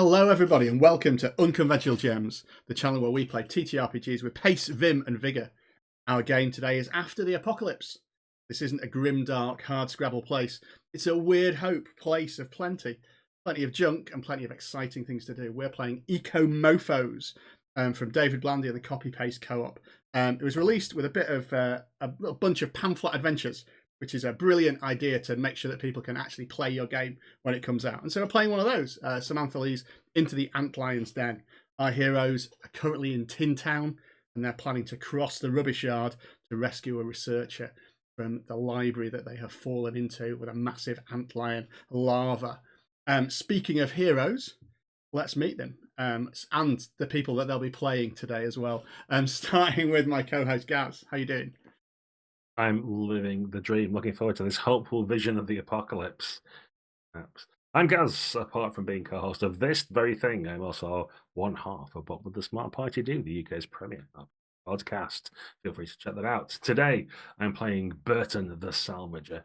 Hello everybody and welcome to Unconventional GMs, the channel where we play ttrpgs with pace, vim and vigour. Our game today is After the Apocalypse. This isn't a grim, dark, hard scrabble place. It's a weird hope place of plenty. Plenty of junk and plenty of exciting things to do. We're playing Mofos from David Blandy and the Copy Paste Co-op. It was released with a bit of a little bunch of pamphlet adventures, which is a brilliant idea to make sure that people can actually play your game when it comes out. And so we're playing one of those, Samantha Lee's Into the Antlion's Den. Our heroes are currently in Tin Town, and they're planning to cross the rubbish yard to rescue a researcher from the library that they have fallen into with a massive antlion larva. Speaking of heroes, let's meet them, and the people that they'll be playing today as well. Starting with my co-host Gaz. How you doing? I'm living the dream, looking forward to this hopeful vision of the apocalypse. I'm Gaz, apart from being co-host of this very thing. I'm also one half of What Would the Smart Party Do, the UK's premier podcast. Feel free to check that out. Today, I'm playing Burton the Salvager.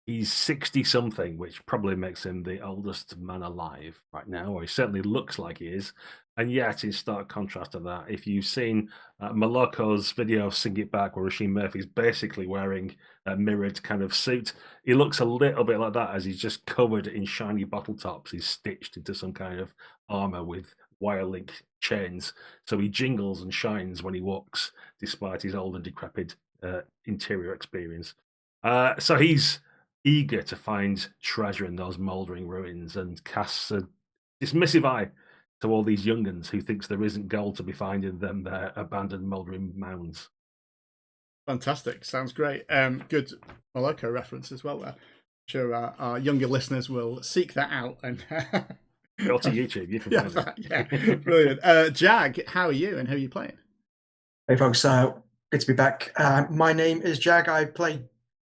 He's 60-something, which probably makes him the oldest man alive right now, or he certainly looks like he is. And yet, in stark contrast to that, if you've seen Maloko's video of Sing It Back, where Rasheen Murphy's basically wearing a mirrored kind of suit, he looks a little bit like that, as he's just covered in shiny bottle tops. He's stitched into some kind of armor with wire link chains, so he jingles and shines when he walks, despite his old and decrepit interior experience. So he's eager to find treasure in those mouldering ruins and casts a dismissive eye to all these young'uns who thinks there isn't gold to be found in them, their abandoned mouldering mounds. Fantastic. Sounds great. Good Moloko reference as well there. I'm sure our younger listeners will seek that out. And Go to YouTube. You can find it. Yeah, brilliant. Jag, how are you and who are you playing? Hey folks, good to be back. My name is Jag. I play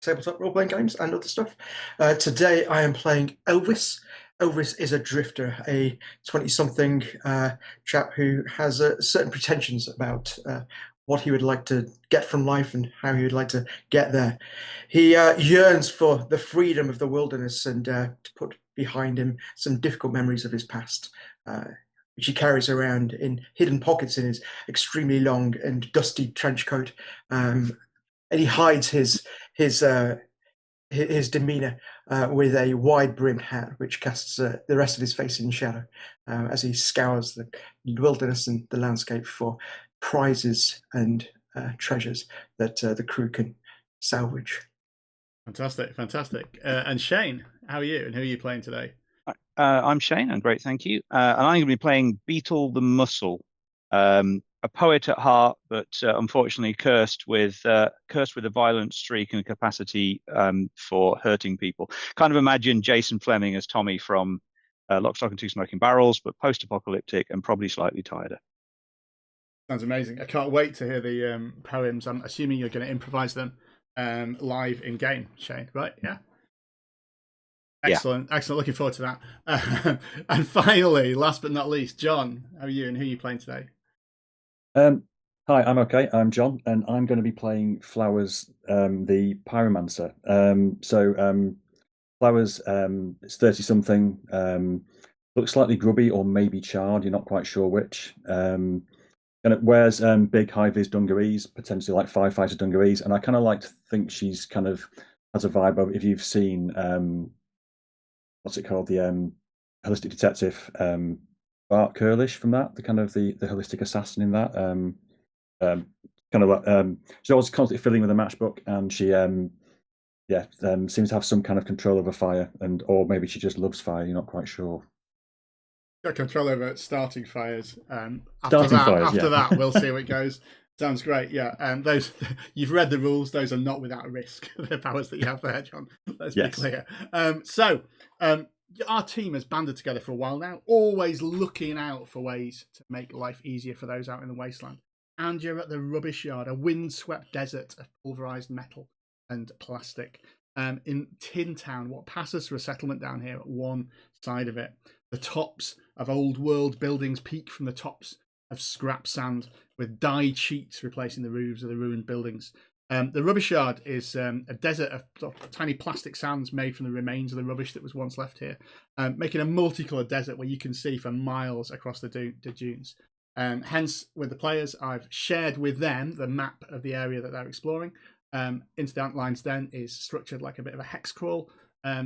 tabletop role-playing games and other stuff. Today I am playing Elvis. Elvis is a drifter, a 20-something chap who has certain pretensions about what he would like to get from life and how he would like to get there. He yearns for the freedom of the wilderness and to put behind him some difficult memories of his past, which he carries around in hidden pockets in his extremely long and dusty trench coat. And he hides his demeanor with a wide-brimmed hat, which casts the rest of his face in shadow as he scours the wilderness and the landscape for prizes and treasures that the crew can salvage. Fantastic. And Shane, how are you and who are you playing today? I'm Shane, and great, thank you. And I'm going to be playing Beetle the Muscle, a poet at heart, but unfortunately cursed with a violent streak and capacity for hurting people. Kind of imagine Jason Fleming as Tommy from Lock, Stock and Two Smoking Barrels, but post-apocalyptic and probably slightly tireder. Sounds amazing. I can't wait to hear the poems. I'm assuming you're going to improvise them live in game, Shane, right? Yeah. Excellent. Looking forward to that. And finally, last but not least, John, how are you and who are you playing today? Hi, I'm okay. I'm John, and I'm going to be playing Flowers, the Pyromancer. Flowers is 30-something, looks slightly grubby or maybe charred. You're not quite sure which. And it wears big high-vis dungarees, potentially like firefighter dungarees. And I kind of like to think she's kind of has a vibe of, if you've seen what's it called, the Holistic Detective. Bart Curlish from that, the kind of the holistic assassin in that. She's always constantly filling with a matchbook, and she seems to have some kind of control over fire, or maybe she just loves fire. You're not quite sure. Got control over starting fires. After that, we'll see how it goes. Sounds great. Yeah, and those you've read the rules. Those are not without risk. The powers that you have there, John. Let's be clear. Our team has banded together for a while now, always looking out for ways to make life easier for those out in the wasteland. And you're at the rubbish yard, a windswept desert of pulverized metal and plastic. In Tin Town, what passes for a settlement down here at one side of it. The tops of old world buildings peak from the tops of scrap sand, with dyed sheets replacing the roofs of the ruined buildings. The rubbish yard is a desert of tiny plastic sands made from the remains of the rubbish that was once left here, making a multicoloured desert where you can see for miles across the dunes. Hence, with the players, I've shared with them the map of the area that they're exploring. Into the Antlion's Den is structured like a bit of a hexcrawl.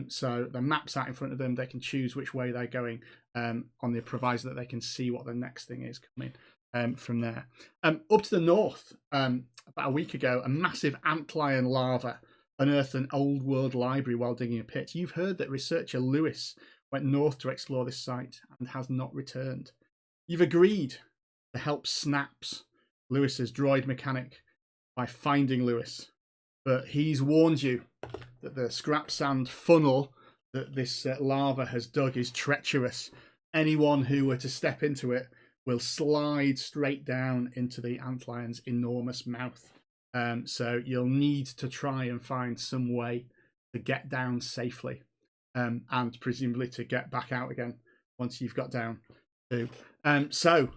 So the map's out in front of them. They can choose which way they're going on the proviso that they can see what the next thing is coming from there. Up to the north, about a week ago, a massive Antlion larva unearthed an old world library while digging a pit. You've heard that researcher Lewis went north to explore this site and has not returned. You've agreed to help Snaps, Lewis's droid mechanic, by finding Lewis. But he's warned you that the scrap sand funnel that this larva has dug is treacherous. Anyone who were to step into it will slide straight down into the Antlion's enormous mouth. So you'll need to try and find some way to get down safely, and presumably to get back out again once you've got down too. So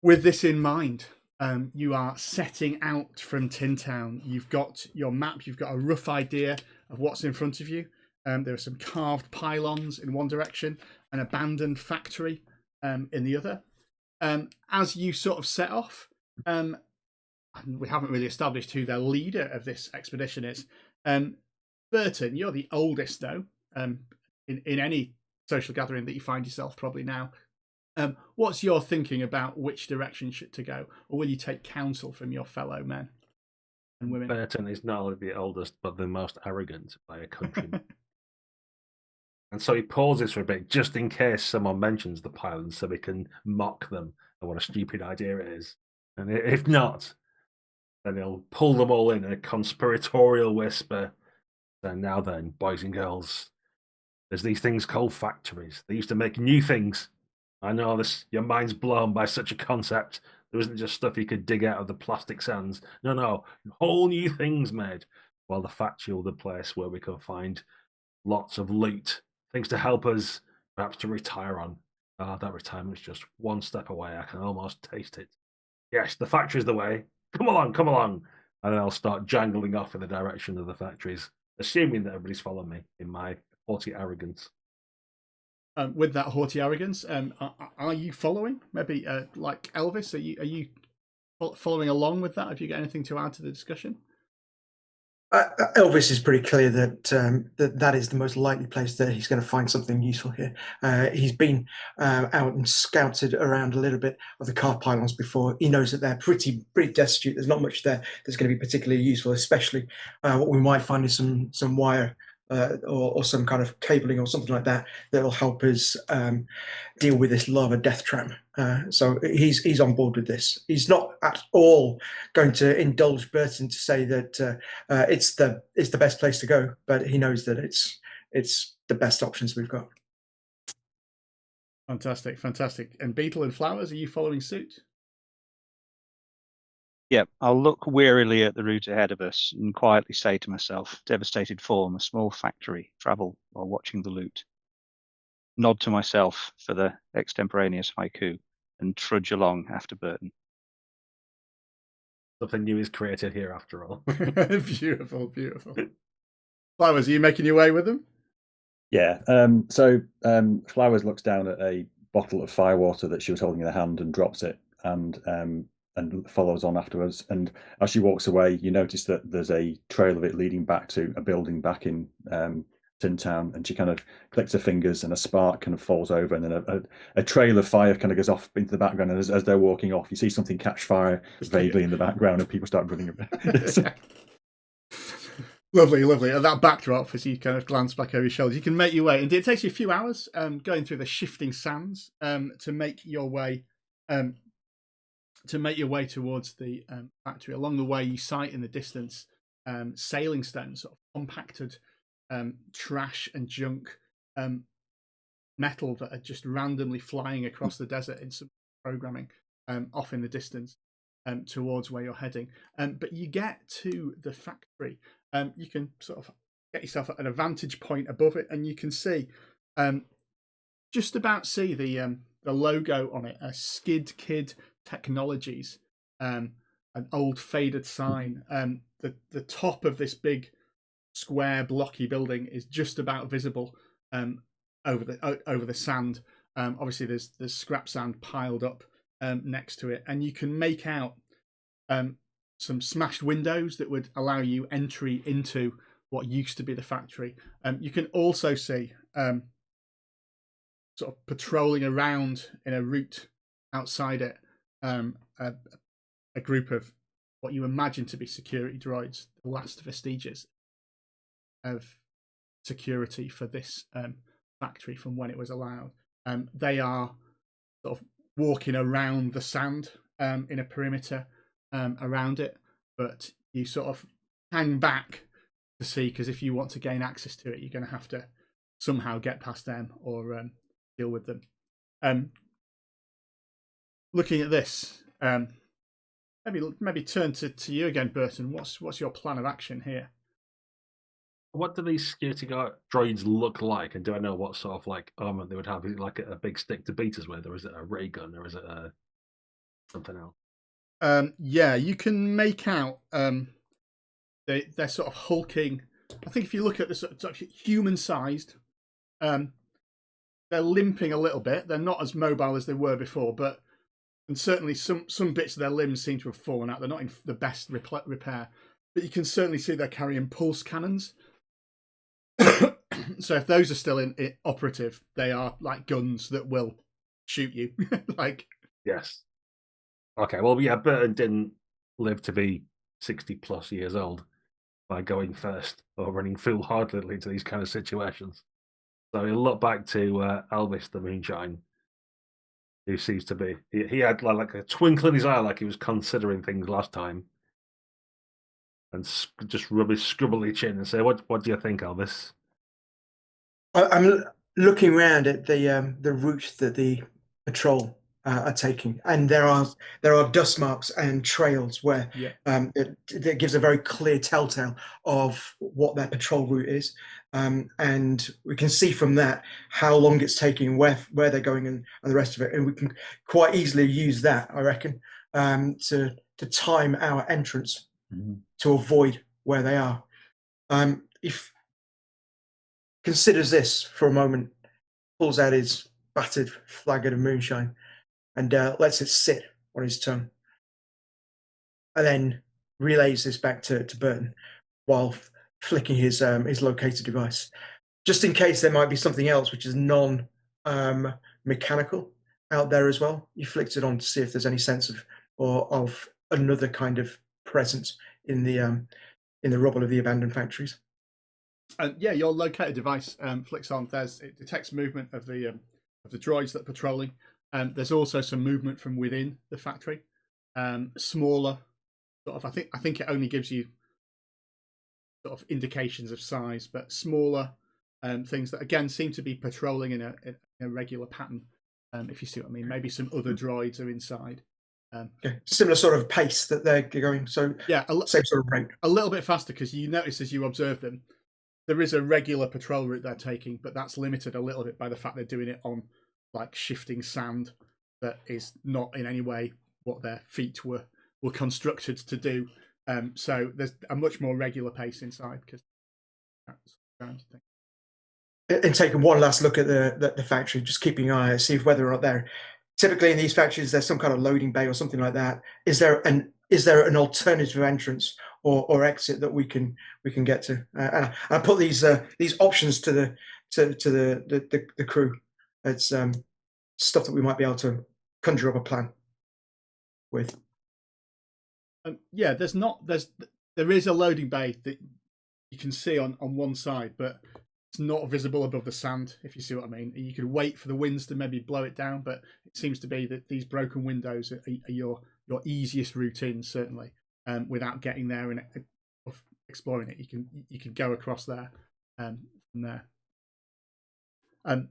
with this in mind, you are setting out from Tin Town. You've got your map. You've got a rough idea of what's in front of you. There are some carved pylons in one direction, an abandoned factory in the other. As you sort of set off, and we haven't really established who the leader of this expedition is. Burton, you're the oldest, though, in any social gathering that you find yourself probably now. What's your thinking about which direction to go, or will you take counsel from your fellow men and women? Burton is not only the oldest, but the most arrogant by a countryman. And so he pauses for a bit, just in case someone mentions the pylons, so we can mock them and what a stupid idea it is. And if not, then he'll pull them all in a conspiratorial whisper. And now then, boys and girls, there's these things called factories. They used to make new things. I know this. Your mind's blown by such a concept. There isn't just stuff you could dig out of the plastic sands. No, whole new things made. Well, the factory will be the place where we can find lots of loot, things to help us, perhaps to retire on. That retirement's just one step away. I can almost taste it. Yes, the factory's the way. Come along. And I'll start jangling off in the direction of the factories, assuming that everybody's following me in my haughty arrogance. With that haughty arrogance, are you following? Maybe like Elvis, are you following along with that? Have you got anything to add to the discussion? Elvis is pretty clear that that is the most likely place that he's going to find something useful here. He's been out and scouted around a little bit of the carved pylons before. He knows that they're pretty destitute. There's not much there that's going to be particularly useful. Especially what we might find is some wire or some kind of cabling or something like that will help us deal with this larva death trap. So he's on board with this. He's not at all going to indulge Burton to say that it's the best place to go, but he knows that it's the best options we've got. Fantastic. And Beetle and Flowers, are you following suit? Yep, I'll look wearily at the route ahead of us and quietly say to myself, devastated form, a small factory, travel while watching the loot. Nod to myself for the extemporaneous haiku and trudge along after Burton. Something new is created here after all. Beautiful. Flowers, are you making your way with them? Yeah. So Flowers looks down at a bottle of firewater that she was holding in her hand and drops it, and follows on afterwards. And as she walks away, you notice that there's a trail of it leading back to a building back in Tin Town, and she kind of clicks her fingers and a spark kind of falls over, and then a trail of fire kind of goes off into the background, and as they're walking off, you see something catch fire vaguely in the background and people start running a bit. Lovely. And that backdrop, as you kind of glance back over your shoulders, you can make your way. Indeed, it takes you a few hours going through the shifting sands to make your way towards the factory. Along the way, you sight in the distance sailing stones, sort of compacted trash and junk metal that are just randomly flying across the desert in some programming off in the distance towards where you're heading. But you get to the factory. You can sort of get yourself at a vantage point above it, and you can see just about see the logo on it, Skid Kid Technologies, an old faded sign. the top of this big square blocky building is just about visible over the sand. Obviously, there's scrap sand piled up next to it, and you can make out some smashed windows that would allow you entry into what used to be the factory. You can also see sort of patrolling around in a route outside it a group of what you imagine to be security droids, the last vestiges of security for this factory from when it was allowed. They are sort of walking around the sand in a perimeter around it, but you sort of hang back to see, because if you want to gain access to it, you're going to have to somehow get past them or deal with them. Looking at this, maybe turn to you again, Burton. What's your plan of action here? What do these security droids look like, and do I know what sort of like armor they would have? Is it like a big stick to beat us with, or is it a ray gun, or is it something else? Yeah, you can make out they're sort of hulking. I think if you look at the sort of human-sized, they're limping a little bit. They're not as mobile as they were before, and certainly some bits of their limbs seem to have fallen out. They're not in the best repair, but you can certainly see they're carrying pulse cannons. So if those are still in operative, they are like guns that will shoot you. Yes. Okay. Well, yeah, Burton didn't live to be 60+ years old by going first or running foolhardily into these kind of situations. So he'll look back to Elvis the Moonshine, who seems to be he had like a twinkle in his eye, like he was considering things last time, and just rub his scrubbly chin and say, "What do you think, Elvis?" I'm looking around at the route that the patrol are taking, and there are dust marks and trails where it gives a very clear telltale of what their patrol route is, and we can see from that how long it's taking, where they're going, and the rest of it, and we can quite easily use that, I reckon, to time our entrance to avoid where they are. If considers this for a moment, pulls out his battered flagon of moonshine and lets it sit on his tongue, and then relays this back to Burton while flicking his locator device, just in case there might be something else which is non-mechanical out there as well. You flicked it on to see if there's any sense of another kind of presence in the rubble of the abandoned factories. Yeah, your locator device flicks on. It detects movement of the droids that are patrolling. There's also some movement from within the factory. Smaller, sort of. I think it only gives you sort of indications of size, but smaller things that again seem to be patrolling in a regular pattern. If you see what I mean, maybe some other droids are inside. Similar sort of pace that they're going. So yeah, same sort of rate. A little bit faster, because you notice as you observe them, there is a regular patrol route they're taking, but that's limited a little bit by the fact they're doing it on like shifting sand that is not in any way what their feet were constructed to do. So there's a much more regular pace inside, because that's and taking one last look at the factory, just keeping an eye, see if whether or not there. Typically in these factories, there's some kind of loading bay or something like that. Is there an alternative entrance or exit that we can get to? And I put these options to the crew. It's stuff that we might be able to conjure up a plan with. Yeah, there is a loading bay that you can see on one side, but it's not visible above the sand, if you see what I mean. You could wait for the winds to maybe blow it down, but it seems to be that these broken windows are your easiest route in, certainly, without getting there and exploring it. You can go across there from there.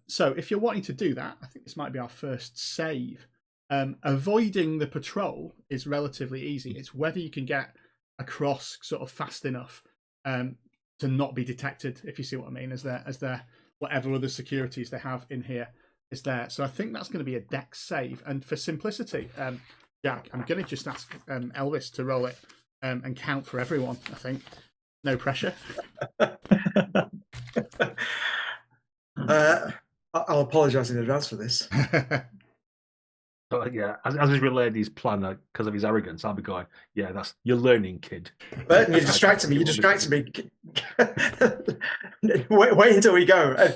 So if you're wanting to do that, I think this might be our first save. Avoiding the patrol is relatively easy. It's whether you can get across sort of fast enough to not be detected, if you see what I mean, as their whatever other securities they have in here is there. So I think that's going to be a dex save. And for simplicity, Jack, I'm going to just ask Elvis to roll it and count for everyone. I think no pressure. I'll apologise in advance for this. But yeah, as he's relayed his plan because of his arrogance, I'll be going, yeah, you're learning, kid. But you distracted me. You distracted me. Wait until we go. And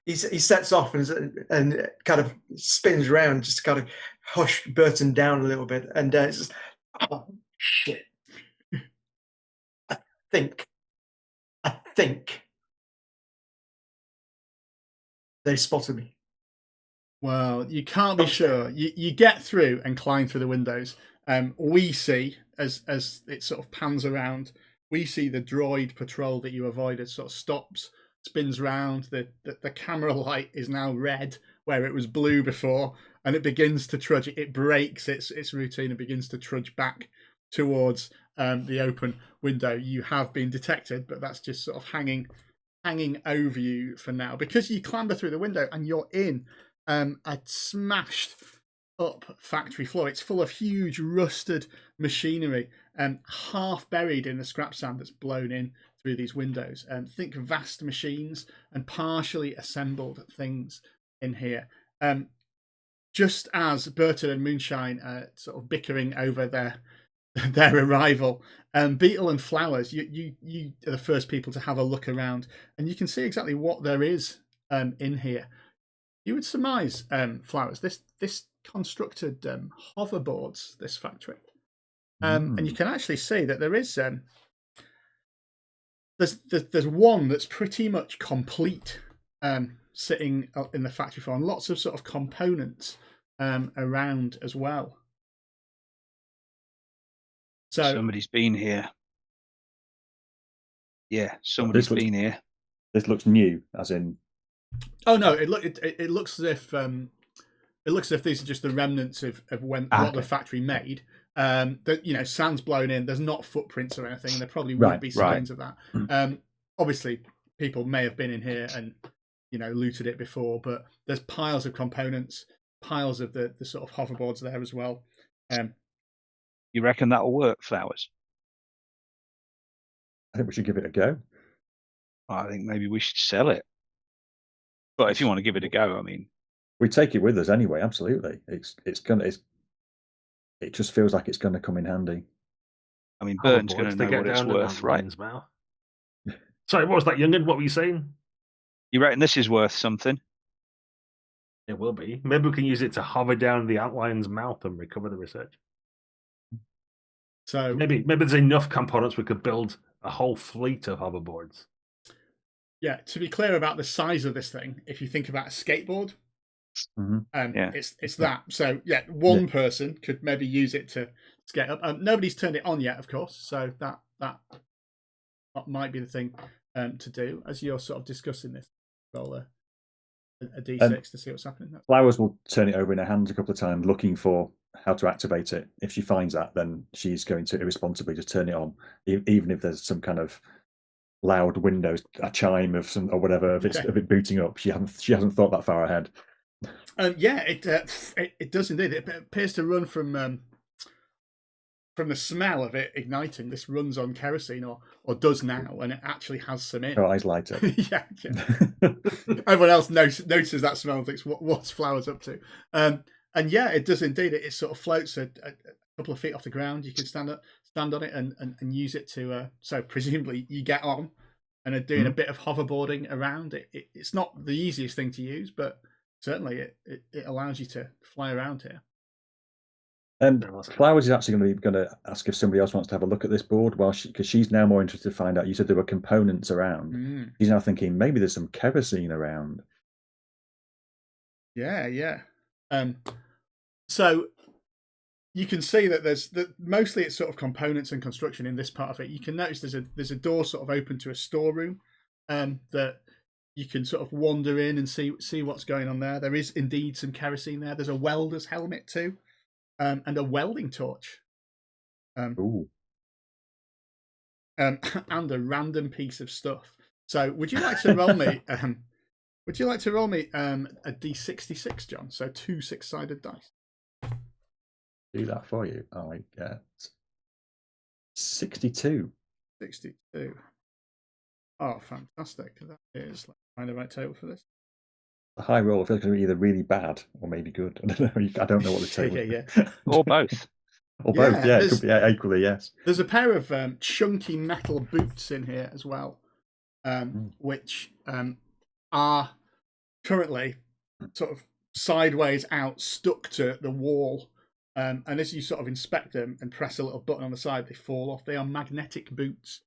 he sets off and kind of spins around, just to kind of hush Burton down a little bit, and it's just, oh shit. I think they spotted me. Well, you can't be sure. You get through and climb through the windows. We see, as it sort of pans around, we see the droid patrol that you avoided sort of stops, spins round. The camera light is now red where it was blue before, and it begins to trudge. It breaks its routine and begins to trudge back towards the open window. You have been detected, but that's just sort of hanging over you for now, because you clamber through the window and you're in a smashed up factory floor. It's full of huge rusted machinery and half buried in the scrap sand that's blown in through these windows. Think vast machines and partially assembled things in here. Just as Burton and Moonshine are sort of bickering over their arrival, Beetle and Flowers, you are the first people to have a look around, and you can see exactly what there is in here. You would surmise, Flowers, this constructed hoverboards, this factory, and you can actually see that there is there's one that's pretty much complete, sitting in the factory floor, and lots of sort of components around as well. So somebody's been here. Yeah, somebody's been here. This looks new, as in. Oh no! It looks as if these are just the remnants of what the factory made. That sand's blown in. There's not footprints or anything. And there probably would be signs of that. Obviously, people may have been in here and looted it before, but there's piles of components, piles of the sort of hoverboards there as well. You reckon that'll work, Flowers? I think we should give it a go. I think maybe we should sell it. But if you want to give it a go, I mean, we take it with us anyway. Absolutely, it just feels like it's going to come in handy. I mean, Burton's going to know what it's worth, right? Sorry, what was that, young'un? What were you saying? You reckon this is worth something? It will be. Maybe we can use it to hover down the Antlion's mouth and recover the research. So maybe there's enough components we could build a whole fleet of hoverboards. Yeah, to be clear about the size of this thing, if you think about a skateboard, it's that. So yeah, one person could maybe use it to skate up. Nobody's turned it on yet, of course, so that might be the thing to do as you're sort of discussing this. Roll a d6 to see what's happening. Flowers will turn it over in her hands a couple of times, looking for how to activate it. If she finds that, then she's going to irresponsibly just turn it on, even if there's some kind of loud windows, a chime of some or whatever of it booting up. She hasn't thought that far ahead. It does indeed. It appears to run from the smell of it igniting. This runs on kerosene, or does now, and it actually has some in. Her eyes light up. yeah. Everyone else notices that smell and thinks, "What's Flowers up to?" And yeah, it does indeed. It sort of floats a couple of feet off the ground. You can stand on it and use it to. So presumably you get on and are doing a bit of hoverboarding around it. It's not the easiest thing to use, but certainly it allows you to fly around here. Flowers is actually going to ask if somebody else wants to have a look at this board, because she's now more interested to find out. You said there were components around. She's now thinking maybe there's some kerosene around. Yeah. So you can see that mostly it's sort of components and construction in this part of it. You can notice there's a door sort of open to a storeroom that you can sort of wander in and see what's going on there. There is indeed some kerosene there. There's a welder's helmet too. And a welding torch. And a random piece of stuff. So, would you like to roll me? A D66, John? So 2 6-sided dice. Do that for you. I get 62. 62. Oh, fantastic. That is, let's find the right table for this. The high roll, I feel like it's going to be either really bad or maybe good. I don't know. I don't know what the table Yeah. Or both. Or both, yeah. It could be equally, yes. There's a pair of chunky metal boots in here as well, which are currently sort of sideways out, stuck to the wall. And as you sort of inspect them and press a little button on the side, they fall off. They are magnetic boots.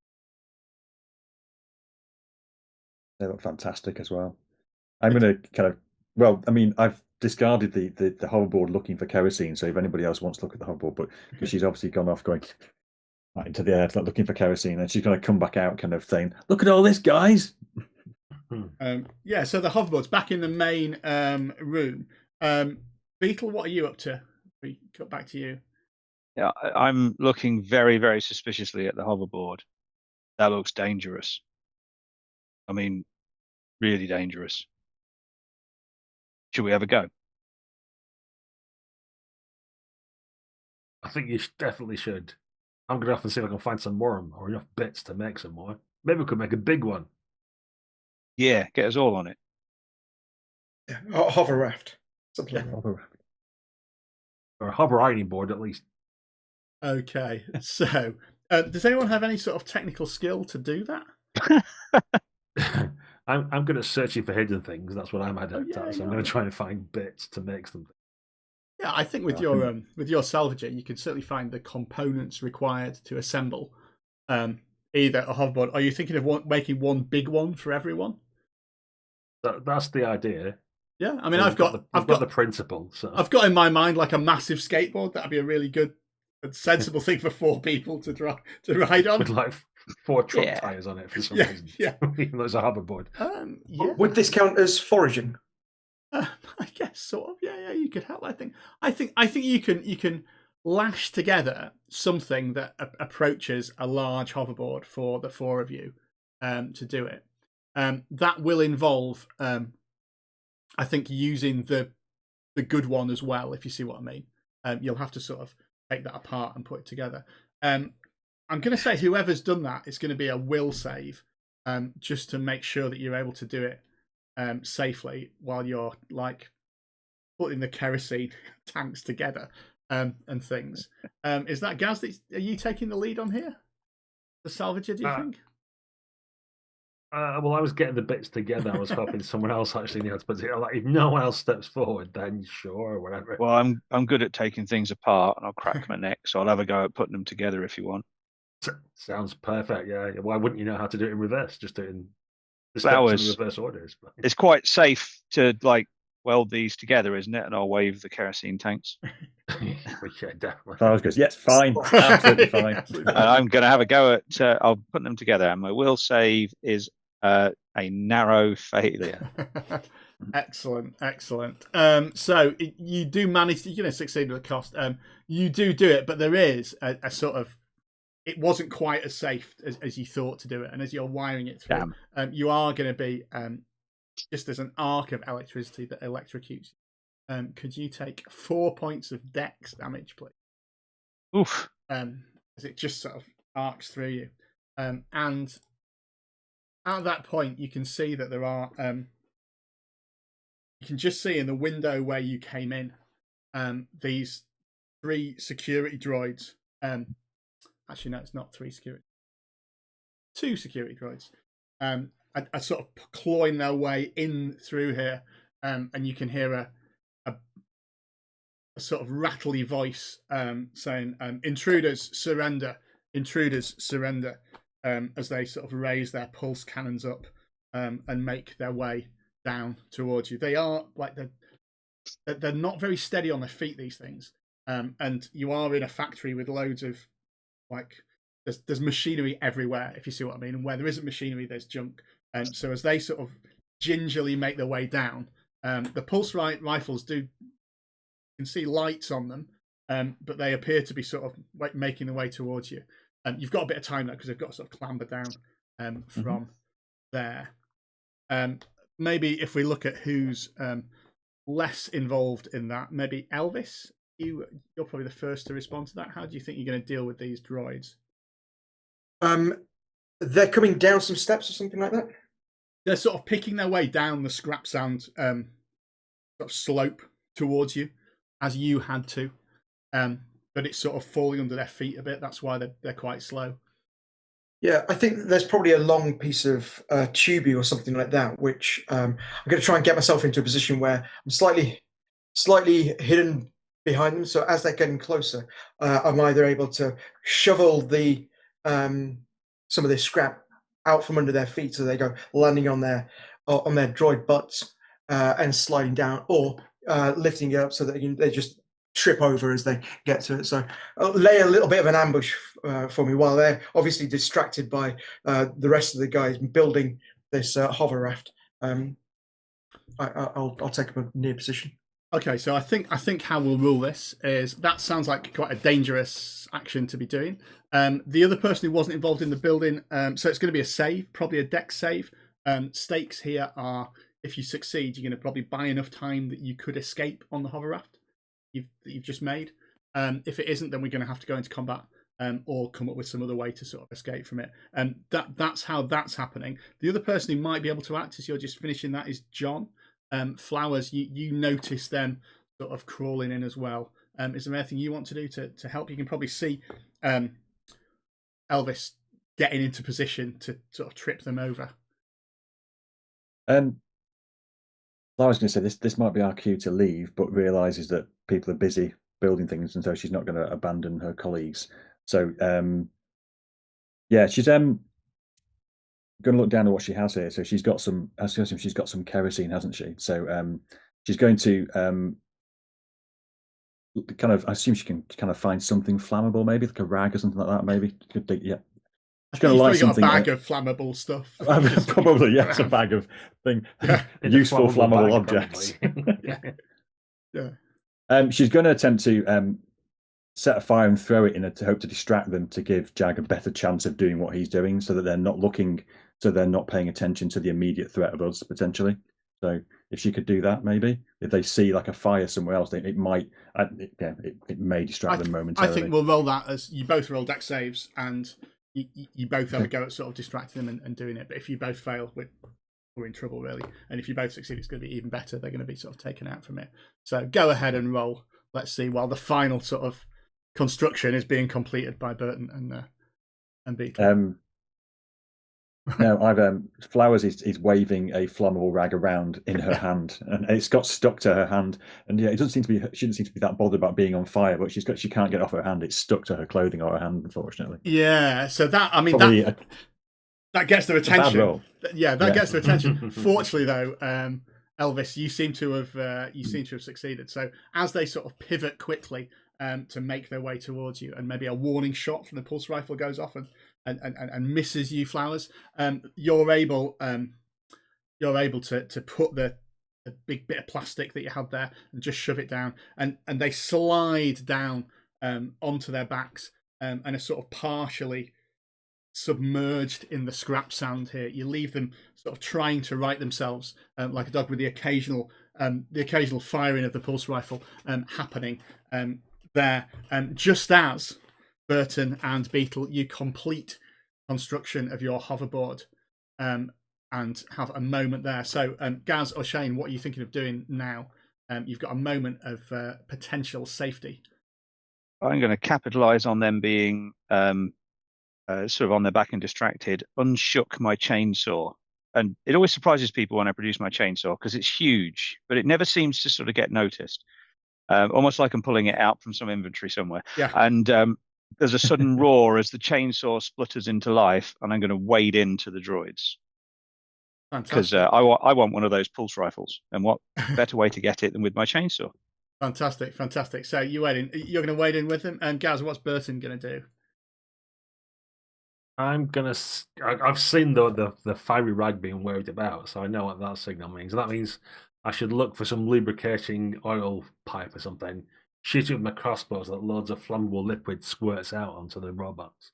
They look fantastic as well. I'm going to kind of, well, I mean, I've discarded the hoverboard looking for kerosene. So if anybody else wants to look at the hoverboard, but because she's obviously gone off going right into the air looking for kerosene, and she's going to come back out kind of saying, look at all this, guys. Yeah, so the hoverboard's back in the main room. Beetle, what are you up to? We cut back to you. Yeah, I'm looking very, very suspiciously at the hoverboard. That looks dangerous. I mean, really dangerous. Should we have a go? I think you definitely should. I'm going to have to see if I can find some more or enough bits to make some more. Maybe we could make a big one. Yeah, get us all on it. Yeah, a hover raft. Something like that. Or a hover ironing board, at least. Okay, so does anyone have any sort of technical skill to do that? I'm good at searching for hidden things. That's what I'm adept at. So I'm going to try and find bits to make something. Yeah, I think with your salvager, you can certainly find the components required to assemble either a hoverboard. Are you thinking of making one big one for everyone? That's the idea. Yeah, I mean, I've got the principle. So I've got in my mind like a massive skateboard. That'd be a really good and sensible thing for 4 people to ride on. With like 4 truck tires on it for some reason. Yeah, even though it's a hoverboard. Yeah. Would this count as foraging? I guess sort of. Yeah, you could help. I think you can lash together something that approaches a large hoverboard for the 4 of you to do it. That will involve, I think, using the good one as well. If you see what I mean, you'll have to sort of take that apart and put it together. I'm going to say whoever's done that, it's going to be a will save, just to make sure that you're able to do it safely while you're like putting the kerosene tanks together and things. Is that Gaz? Are you taking the lead on here? The salvager, do you think? Well, I was getting the bits together. I was hoping someone else actually knew how to put it together. Like, if no one else steps forward, then sure, whatever. Well, I'm good at taking things apart, and I'll crack my neck, so I'll have a go at putting them together if you want. Sounds perfect. Yeah. Why wouldn't you know how to do it in reverse? Just do it in the reverse orders. It's quite safe to like weld these together, isn't it? And I'll wave the kerosene tanks. Yeah, definitely. That was good. Yes, fine, absolutely fine. And I'm going to have a go at. I'll put them together, and my will save is a narrow failure. Excellent. So you do manage to, succeed with a cost. You do it, but there is a sort of, it wasn't quite as safe as you thought to do it, and as you're wiring it through, you are going to be just as an arc of electricity that electrocutes you. Could you take 4 points of dex damage, please? Oof. As it just sort of arcs through you, and at that point, you can see that there are. You can just see in the window where you came in, these 3 security droids. Actually, no, it's not 3 security. 2 security droids. Are sort of clawing their way in through here, and you can hear a sort of rattly voice saying, "Intruders, surrender! Intruders, surrender!" As they sort of raise their pulse cannons up and make their way down towards you. They are like they're not very steady on their feet, these things, and you are in a factory with loads of like there's machinery everywhere, if you see what I mean, and where there isn't machinery there's junk. And so as they sort of gingerly make their way down, the pulse rifles do, you can see lights on them, but they appear to be sort of like making their way towards you. You've got a bit of time now because they've got to sort of clamber down from there. Maybe if we look at who's less involved in that, maybe Elvis, you're probably the first to respond to that. How do you think you're going to deal with these droids? They're coming down some steps or something like that. They're sort of picking their way down the scrap sand sort of slope towards you, as you had to. But it's sort of falling under their feet a bit. That's why they're quite slow. Yeah, I think there's probably a long piece of tubing or something like that, which I'm going to try and get myself into a position where I'm slightly hidden behind them. So as they're getting closer, I'm either able to shovel the some of this scrap out from under their feet, so they go landing on their droid butts and sliding down, or lifting it up so that they just trip over as they get to it. So lay a little bit of an ambush for me while they're obviously distracted by the rest of the guys building this hover raft. I'll take up a near position. Okay, so I think how we'll rule this is that sounds like quite a dangerous action to be doing. The other person who wasn't involved in the building, so it's going to be a save, probably a dex save. Stakes here are, if you succeed, you're going to probably buy enough time that you could escape on the hover raft you've just made. If it isn't, then we're going to have to go into combat or come up with some other way to sort of escape from it. That's how that's happening. The other person who might be able to act as you're just finishing that is John. Flowers, you notice them sort of crawling in as well. Is there anything you want to do to help? You can probably see Elvis getting into position to sort of trip them over. I was going to say this might be our cue to leave, but realizes that people are busy building things, and so she's not going to abandon her colleagues. So yeah, she's going to look down at what she has here. So she's got some. I assume she's got some kerosene, hasn't she? So she's going to kind of. I assume she can kind of find something flammable, maybe like a rag or something like that. Maybe yeah. She's going to light something. Got a bag of flammable stuff. Probably, yes, a bag of useful flammable objects. Yeah. She's going to attempt to set a fire and throw it to hope to distract them, to give Jag a better chance of doing what he's doing, so that they're not looking, so they're not paying attention to the immediate threat of us potentially. So if she could do that, maybe if they see like a fire somewhere else, it might, it may distract them momentarily. I think we'll roll that as you both roll dex saves, and you both have a go at sort of distracting them and doing it. But if you both fail, we're in trouble, really. And if you both succeed, it's going to be even better. They're going to be sort of taken out from it. So go ahead and roll. Let's see, while the final sort of construction is being completed by Burton and Beetle. No, Flowers is waving a flammable rag around in her hand, and it's got stuck to her hand. And yeah, it doesn't seem to be. She doesn't seem to be that bothered about being on fire, but she can't get off her hand. It's stuck to her clothing or her hand, unfortunately. Yeah, so that that gets their attention. Yeah, that gets their attention. Fortunately, though, Elvis, you seem to have succeeded. So as they sort of pivot quickly to make their way towards you, and maybe a warning shot from the pulse rifle goes off and misses you, Flowers, you're able to put the big bit of plastic that you had there and just shove it down, and they slide down onto their backs and are sort of partially submerged in the scrap sand here. You leave them sort of trying to right themselves, like a dog, with the occasional firing of the pulse rifle happening there. Just as Burton and Beetle, you complete construction of your hoverboard and have a moment there. So Gaz or Shane, what are you thinking of doing now? You've got a moment of potential safety. I'm going to capitalise on them being sort of on their back and distracted, unshook my chainsaw. And it always surprises people when I produce my chainsaw because it's huge, but it never seems to sort of get noticed. Almost like I'm pulling it out from some inventory somewhere. Yeah. And there's a sudden roar as the chainsaw splutters into life, and I'm going to wade into the droids. Because I want one of those pulse rifles, and what better way to get it than with my chainsaw? Fantastic. So you're going to wade in with them. And Gaz, what's Burton going to do? I've seen the fiery rag being waved about, so I know what that signal means. That means I should look for some lubricating oil pipe or something, shoot it with my crossbow so that loads of flammable liquid squirts out onto the robots.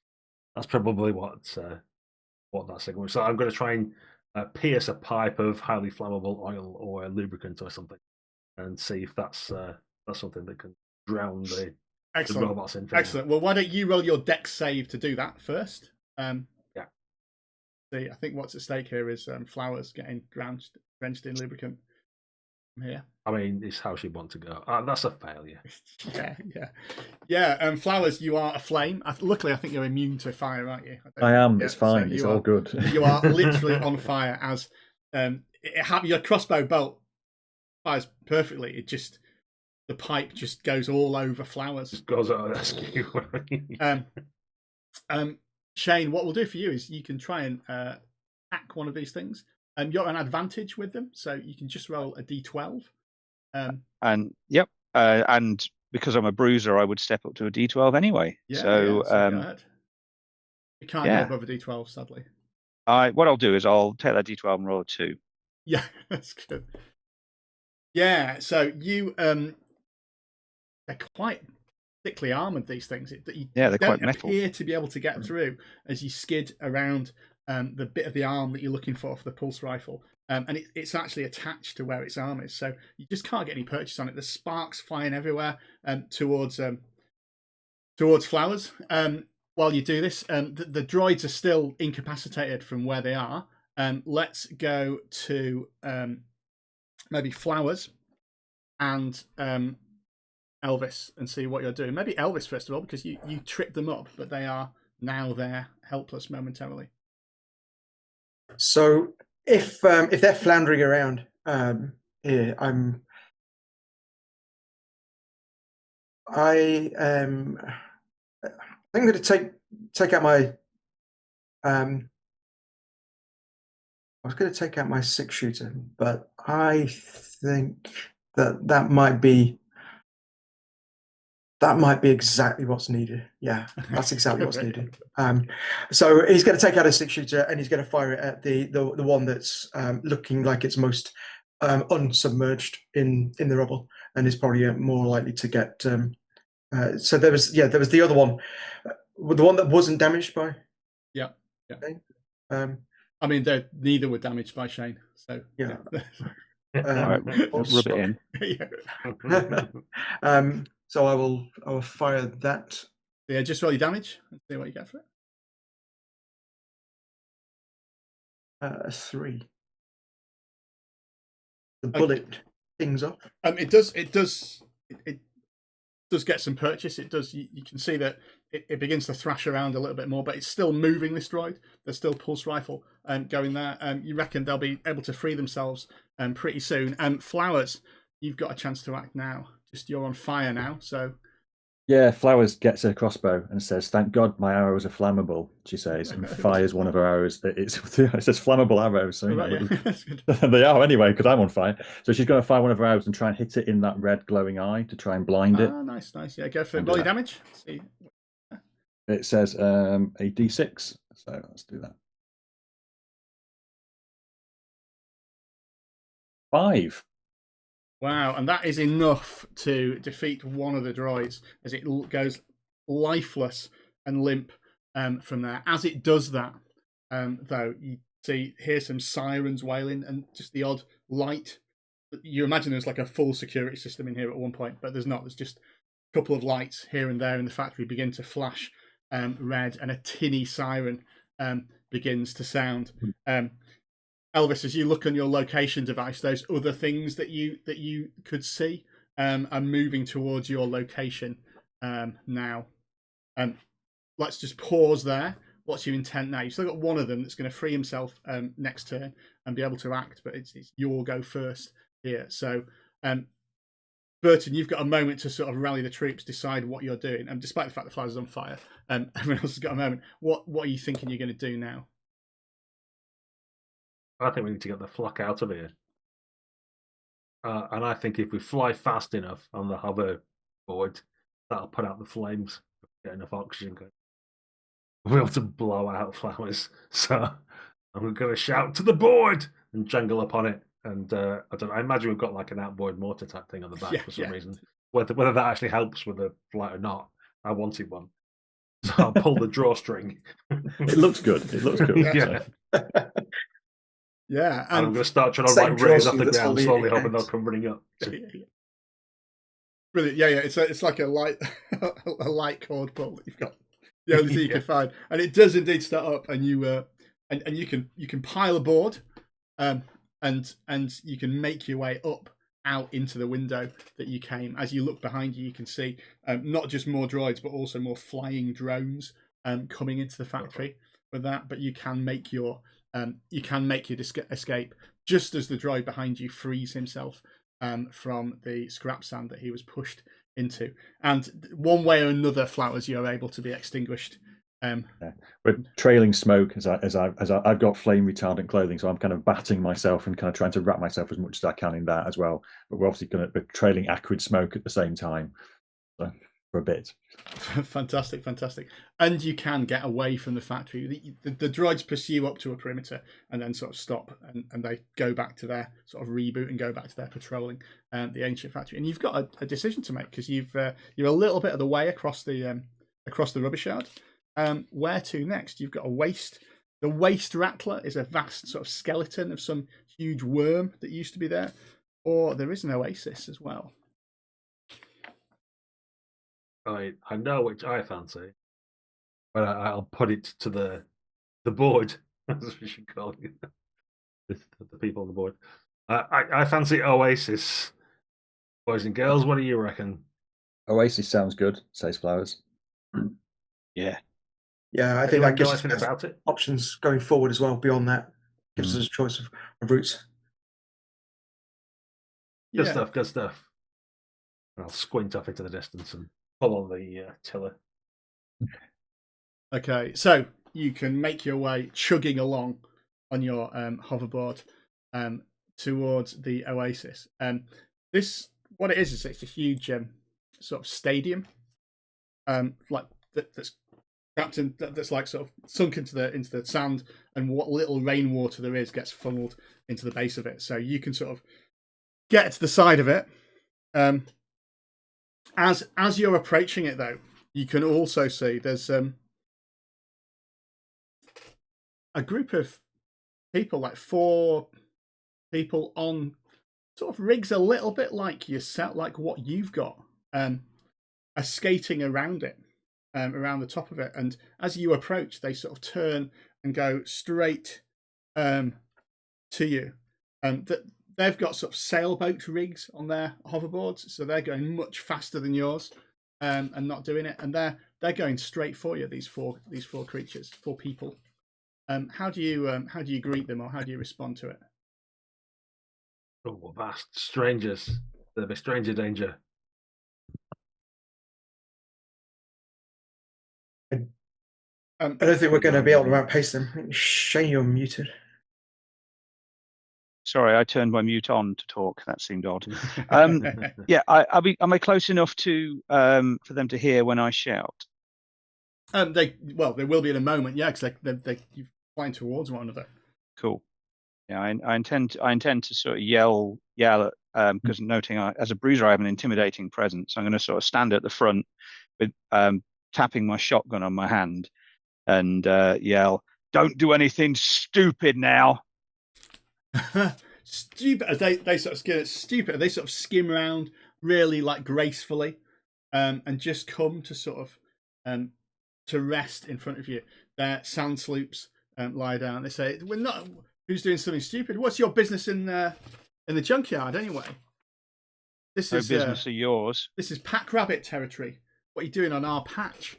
That's probably what that signal is. So I'm going to try and pierce a pipe of highly flammable oil or lubricant or something, and see if that's something that can drown the robots in. Excellent. Well, why don't you roll your dex save to do that first? Yeah. See, I think what's at stake here is flowers getting drenched in lubricant from here. I mean, it's how she wants to go. That's a failure. Yeah. Flowers, you are aflame. Luckily, I think you're immune to fire, aren't you? I am. It's fine. It's all good. You are literally on fire as your crossbow bolt fires perfectly. It just, the pipe just goes all over flowers. Just goes out of rescue. Shane, what we'll do for you is you can try and hack one of these things. You're an advantage with them, so you can just roll a d12. And because I'm a bruiser, I would step up to a d12 anyway. Yeah, so go ahead. You can't go above a d12, sadly. What I'll do is I'll take that d12 and roll a 2. Yeah, that's good. Yeah, so you they're quite thickly armored, these things. They're quite metal. Appear to be able to get through as you skid around the bit of the arm that you're looking for the pulse rifle. And it's actually attached to where its arm is, so you just can't get any purchase on it. There's sparks flying everywhere towards flowers. While you do this, the droids are still incapacitated from where they are. Let's go to maybe flowers and Elvis and see what you're doing. Maybe Elvis first of all, because you tripped them up, but they are now there, helpless momentarily. So if they're floundering around here, I'm going to take out my I was going to take out my 6-shooter, but I think that might be exactly what's needed. Yeah, that's exactly what's needed. So he's going to take out a 6-shooter and he's going to fire it at the one that's looking like it's most unsubmerged in the rubble and is probably more likely to get. So there was the other one, the one that wasn't damaged by. Yeah. I mean, neither were damaged by Shane. So yeah. All right, rub it in. So I will fire that. Yeah, just roll your damage and see what you get for it. 3. The bullet pings up. It does get some purchase. It does. You can see that it begins to thrash around a little bit more, but it's still moving. This droid, there's still pulse rifle going there. You reckon they'll be able to free themselves pretty soon. Flowers, you've got a chance to act now. Just you're on fire now, so. Yeah, Flowers gets her crossbow and says, "Thank God my arrows are flammable," she says, and fires one of her arrows. It says flammable arrows. So they are anyway, because I'm on fire. So she's going to fire one of her arrows and try and hit it in that red glowing eye to try and blind it. Ah, nice. Yeah, go for it. Roll your damage. See. It says a D6, so let's do that. 5. Wow, and that is enough to defeat one of the droids as it goes lifeless and limp from there. As it does that, though, you hear some sirens wailing and just the odd light. You imagine there's like a full security system in here at one point, but there's not. There's just a couple of lights here and there in the factory begin to flash red, and a tinny siren begins to sound. Elvis, as you look on your location device, those other things that you could see are moving towards your location now. Let's just pause there. What's your intent now? You've still got one of them that's going to free himself next turn and be able to act, but it's your go first here. So, Burton, you've got a moment to sort of rally the troops, decide what you're doing, and despite the fact the Flowers is on fire, everyone else has got a moment. What are you thinking you're going to do now? I think we need to get the flock out of here. And I think if we fly fast enough on the hoverboard, that'll put out the flames, get enough oxygen going. We'll be able to blow out Flowers. So I'm going to shout to the board and jangle upon it. And I imagine we've got like an outboard mortar type thing on the back for some reason. Whether that actually helps with the flight or not, I wanted one. So I'll pull the drawstring. It looks good. Yeah. Yeah, and I'm going to start trying to raise off the ground, slowly hoping they'll come running up. Brilliant. Yeah. It's like a light cord pull that you've got the only thing you Yeah. can find, and it does indeed start up, and you and you can pile a board, and you can make your way up out into the window that you came. As you look behind you, you can see not just more droids, but also more flying drones coming into the factory with that. But you can make your escape just as the droid behind you frees himself from the scrap sand that he was pushed into. And one way or another, Flowers, you're able to be extinguished. We're trailing smoke as I've got flame retardant clothing, so I'm kind of batting myself and kind of trying to wrap myself as much as I can in that as well. But we're obviously we're trailing acrid smoke at the same time, so for a bit. Fantastic. And you can get away from the factory. The droids pursue up to a perimeter and then sort of stop, and they go back to their sort of reboot and go back to their patrolling the ancient factory. And you've got a decision to make, because you're a little bit of the way across the rubbish yard. Where to next? You've got a waste. The waste rattler is a vast sort of skeleton of some huge worm that used to be there, or there is an oasis as well. I know which I fancy, but I'll put it to the board, as we should call it, the people on the board. I fancy Oasis. Boys and girls, what do you reckon? Oasis sounds good, says Flowers. Yeah. Yeah, I think that gives us about it. options going forward as well. Beyond that, gives us a choice of routes. Good stuff. I'll squint off into the distance and pull on the tiller. Okay, so you can make your way chugging along on your hoverboard towards the oasis. This, what it is it's a huge sort of stadium, like that's Captain, that's like sort of sunk into the sand, and what little rainwater there is gets funneled into the base of it. So you can sort of get to the side of it. As you're approaching it, though, you can also see there's a group of people, like 4 people on sort of rigs a little bit like yourself, like what you've got, are skating around it. Around the top of it, and as you approach, they sort of turn and go straight to you. They've got sort of sailboat rigs on their hoverboards, so they're going much faster than yours, and not doing it. And they're going straight for you. These four creatures, 4 people. How do you greet them, or how do you respond to it? Oh, vast strangers! There'll be stranger danger. I don't think we're going to be able to outpace them. Shane, you're muted. Sorry, I turned my mute on to talk. That seemed odd. Yeah, am I close enough to for them to hear when I shout? They will be in a moment, yeah, because they're flying towards one another. Cool. Yeah, I intend to sort of yell at because noting as a bruiser I have an intimidating presence. I'm going to sort of stand at the front with tapping my shotgun on my hand and yell, "Don't do anything stupid now." Stupid as they sort of stupid. They sort of skim around really like gracefully, and just come to sort of to rest in front of you. Their sand sloops lie down. They say, "We're not. Who's doing something stupid? What's your business in the junkyard anyway? This is business of yours. This is pack rabbit territory. What are you doing on our patch?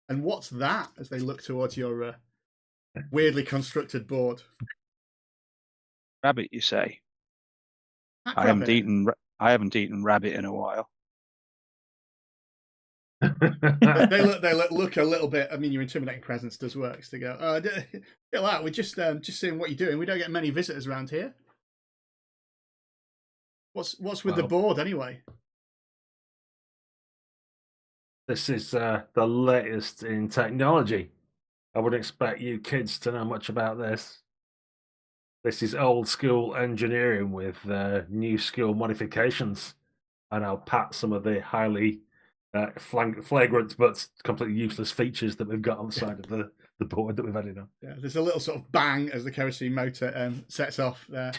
And what's that?" As they look towards your weirdly constructed board. Rabbit, you say? Pack I rabbit. haven't eaten rabbit in a while. they look a little bit. I mean, your intimidating presence does work. So they go, "Chill out. We're just seeing what you're doing. We don't get many visitors around here. What's with the board anyway?" This is the latest in technology. I wouldn't expect you kids to know much about this. This is old school engineering with new school modifications, and I'll pat some of the highly flagrant but completely useless features that we've got on the side of the board that we've added on. Yeah, there's a little sort of bang as the kerosene motor sets off there.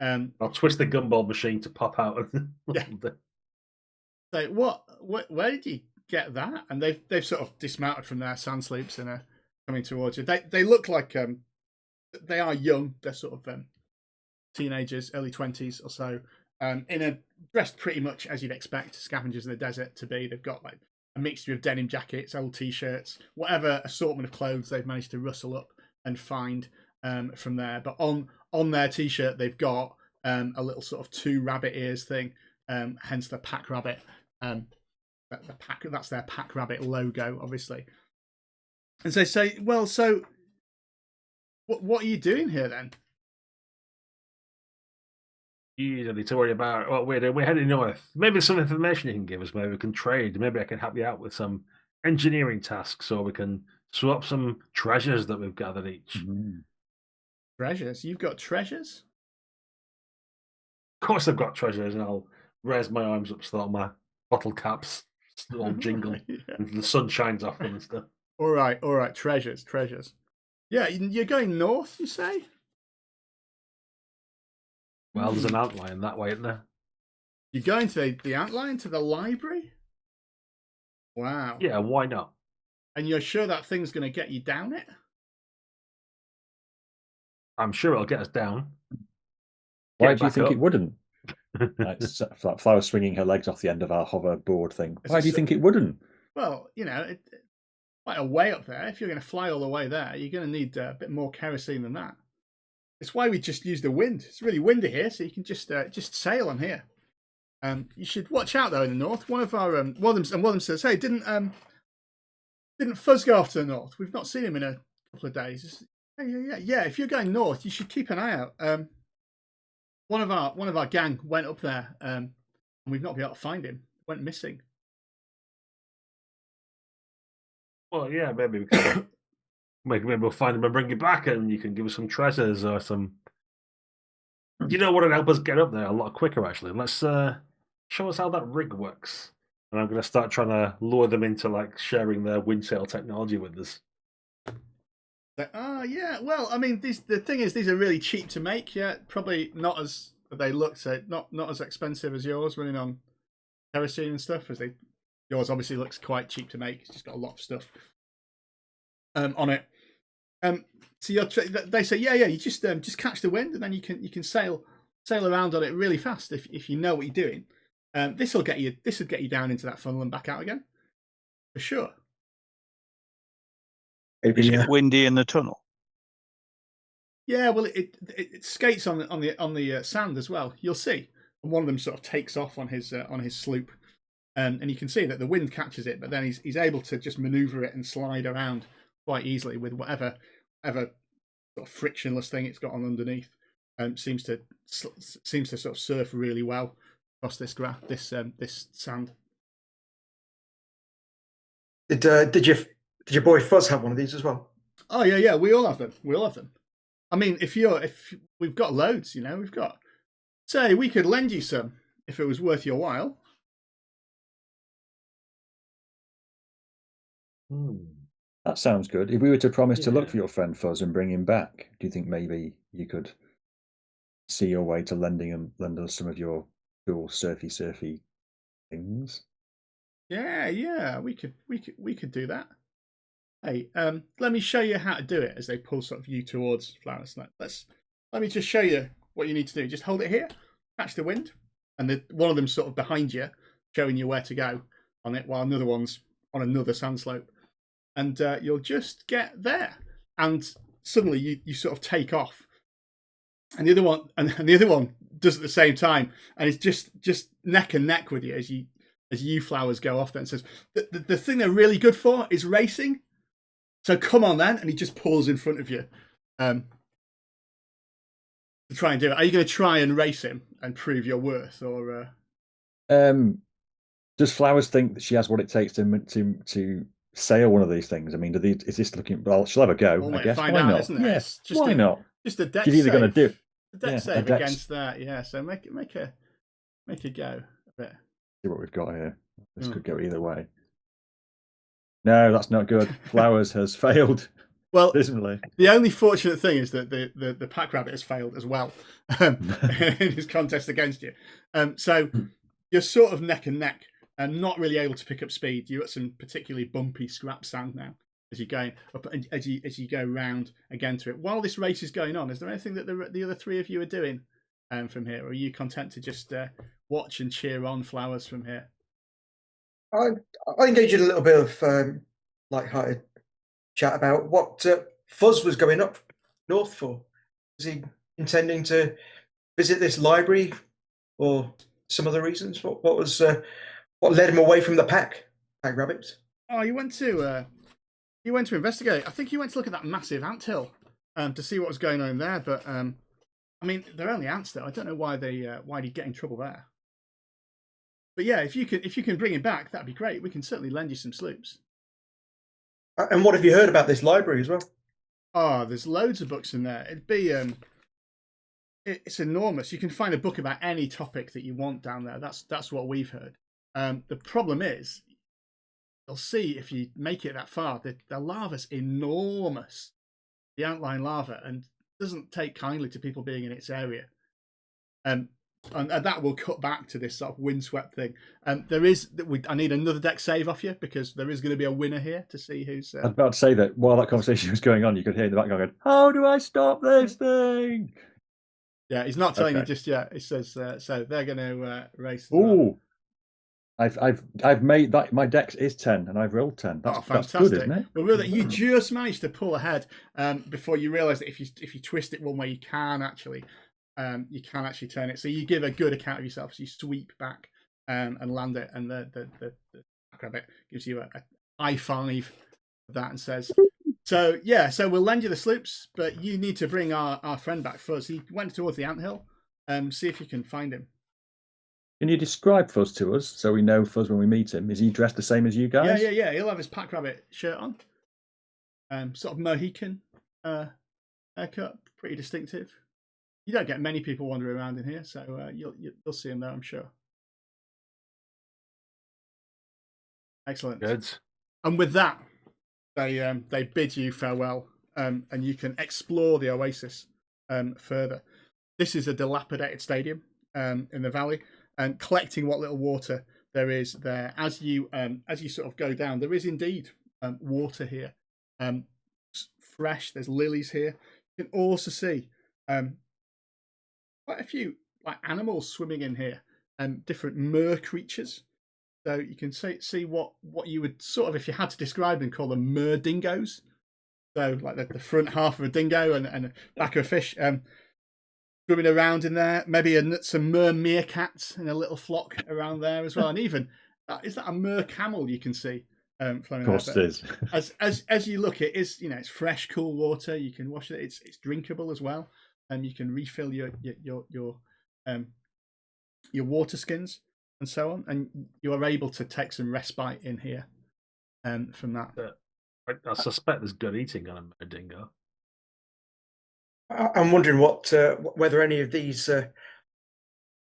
I'll twist the gumball machine to pop out. Yeah. So where did you get that, and they've sort of dismounted from their sand sloops and are coming towards you. They look like they are young. They're sort of teenagers, early 20s or so, dressed pretty much as you'd expect scavengers in the desert to be. They've got like a mixture of denim jackets, old t-shirts, whatever assortment of clothes they've managed to rustle up and find from there. But on their t-shirt, they've got a little sort of 2 rabbit ears thing, hence the pack rabbit. That's their pack rabbit logo, obviously. And so they say, well, so what are you doing here then? You don't need to worry about what we're doing. We're heading north. Maybe some information you can give us. Maybe we can trade. Maybe I can help you out with some engineering tasks, or we can swap some treasures that we've gathered each. Treasures? You've got treasures? Of course I've got treasures, and I'll raise my arms up so that my bottle caps all jingle and the sun shines off them and stuff. All right. Treasures. Yeah, you're going north, you say? Well, there's an Antlion that way, isn't there? You're going to the Antlion, to the library? Wow. Yeah, why not? And you're sure that thing's going to get you down it? I'm sure it'll get us down. Why do you think it wouldn't? It's like Flower swinging her legs off the end of our hoverboard thing. Why do you think it wouldn't? Well, it's quite a way up there. If you're going to fly all the way there, you're going to need a bit more kerosene than that. It's why we just use the wind. It's really windy here, so you can just sail on here. You should watch out though in the north. One of them says, "Hey, didn't Fuzz go off to the north? We've not seen him in a couple of days." Yeah. If you're going north, you should keep an eye out. One of our gang went up there, and we've not been able to find him. Went missing. Well, yeah, maybe we can. Maybe we'll find him and bring you back, and you can give us some treasures or some. You know what would help us get up there a lot quicker, actually. Let's show us how that rig works. And I'm going to start trying to lure them into like sharing their windsail technology with us. Yeah. Well, I mean, the thing is, these are really cheap to make. Yeah, probably not as they look. So not as expensive as yours, running on kerosene and stuff. Yours obviously looks quite cheap to make. It's just got a lot of stuff on it. So they say, yeah, you just catch the wind, and then you can sail around on it really fast if you know what you're doing. This will get you down into that funnel and back out again, for sure. Is it windy in the tunnel? Yeah, well, it skates on the sand as well. You'll see, and one of them sort of takes off on his sloop, and you can see that the wind catches it, but then he's able to just maneuver it and slide around quite easily with whatever sort of frictionless thing it's got on underneath. Seems to sort of surf really well across this sand. Did your boy Fuzz have one of these as well? Oh yeah, we all have them. I mean, if we've got loads, we've got. Say, we could lend you some if it was worth your while. That sounds good. If we were to promise to look for your friend Fuzz and bring him back, do you think maybe you could see your way to lend us some of your cool surfy things? Yeah, we could do that. Hey, let me show you how to do it as they pull sort of you towards Flowers. Let me just show you what you need to do. Just hold it here, catch the wind, and one of them's sort of behind you, showing you where to go on it, while another one's on another sand slope. And you'll just get there, and suddenly you sort of take off, and the other one does at the same time, and it's just neck and neck with you as you Flowers go off there, and says the thing they're really good for is racing. So come on then, and he just pulls in front of you to try and do it. Are you going to try and race him and prove your worth, or? Does Flowers think that she has what it takes to sail one of these things? I mean, is this looking? Well, she'll have a go. Well, I guess. Find why out, not? Isn't it? Yes. Just why not? Just a dex She's either going to do a dex save against that. Yeah. So make a go a bit. See what we've got here. This could go either way. No, that's not good. Flowers has failed. Well, dismally. The only fortunate thing is that the pack rabbit has failed as well in his contest against you. So you're sort of neck and neck. and not really able to pick up speed. You're at some particularly bumpy scrap sand now as you're going up, and as you go round again to it. While this race is going on, is there anything that the other three of you are doing from here, or are you content to just watch and cheer on Flowers from here? I engaged in a little bit of light-hearted chat about what Fuzz was going up north for. Was he intending to visit this library, or some other reasons? What led him away from the pack rabbits? Oh, you went to investigate. I think you went to look at that massive anthill to see what was going on there. But I mean, they're only ants though. I don't know why he'd get in trouble there. But yeah, if you can bring him back, that'd be great. We can certainly lend you some sloops. And what have you heard about this library as well? Oh, there's loads of books in there. It'd be it's enormous. You can find a book about any topic that you want down there. That's what we've heard. The problem is, you'll see if you make it that far, the larva's enormous. The Antlion larva, and doesn't take kindly to people being in its area. And that will cut back to this sort of windswept thing. I need another deck save off you, because there is going to be a winner here to see who's. I was about to say that while that conversation was going on, you could hear in the background going, "How do I stop this thing?" Yeah, he's not telling you just yet. It says so they're going to race. Ooh, well. I've made that. My dex is 10, and I've rolled 10. That's good, isn't it? Well, really, you just managed to pull ahead before you realise that if you twist it one way, you can actually turn it. So you give a good account of yourself. So you sweep back and land it, and the rabbit gives you a high five of that and says, "So yeah, so we'll lend you the sloops, but you need to bring our friend back Fuzz. He went towards the anthill. See if you can find him." Can you describe Fuzz to us so we know Fuzz when we meet him? Is he dressed the same as you guys? Yeah. He'll have his pack rabbit shirt on. Sort of Mohican haircut, pretty distinctive. You don't get many people wandering around in here, so you'll see him there, I'm sure. Excellent. Good. And with that, they bid you farewell, and you can explore the oasis further. This is a dilapidated stadium in the valley, and collecting what little water there is there. As you sort of go down, there is indeed water here, fresh. There's lilies here. You can also see quite a few like animals swimming in here, different mer creatures. So you can see what you would sort of, if you had to describe them, call them mer dingoes. So like the front half of a dingo and the back of a fish swimming around in there. Maybe some mer meerkats in a little flock around there as well. And even is that a mer camel you can see flowing? Of course it is. As you look, it is, it's fresh, cool water. You can wash it. It's drinkable as well, and you can refill your water skins and so on, and you are able to take some respite in here from that. I suspect there's good eating on a dingo. I'm wondering whether any of these are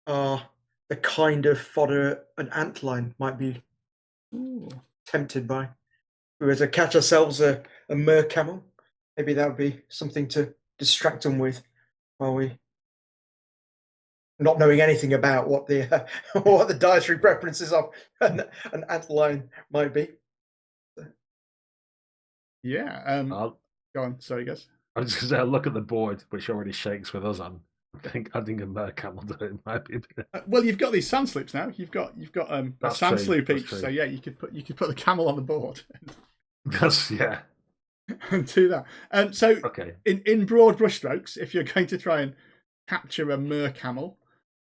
the kind of fodder an antlion might be tempted by. If we were to catch ourselves a mer camel, maybe that would be something to distract them with, while we, not knowing anything about what the what the dietary preferences of an antlion might be. Yeah. Go on. Sorry, guys. I was just going to say, look at the board, which already shakes with us on. I think adding a mer camel to it might be a bit. Well, you've got these sand sloops now. You've got a sand sloop each. So yeah, you could put the camel on the board. That's and do that. So okay. In broad brushstrokes, if you're going to try and capture a mer camel,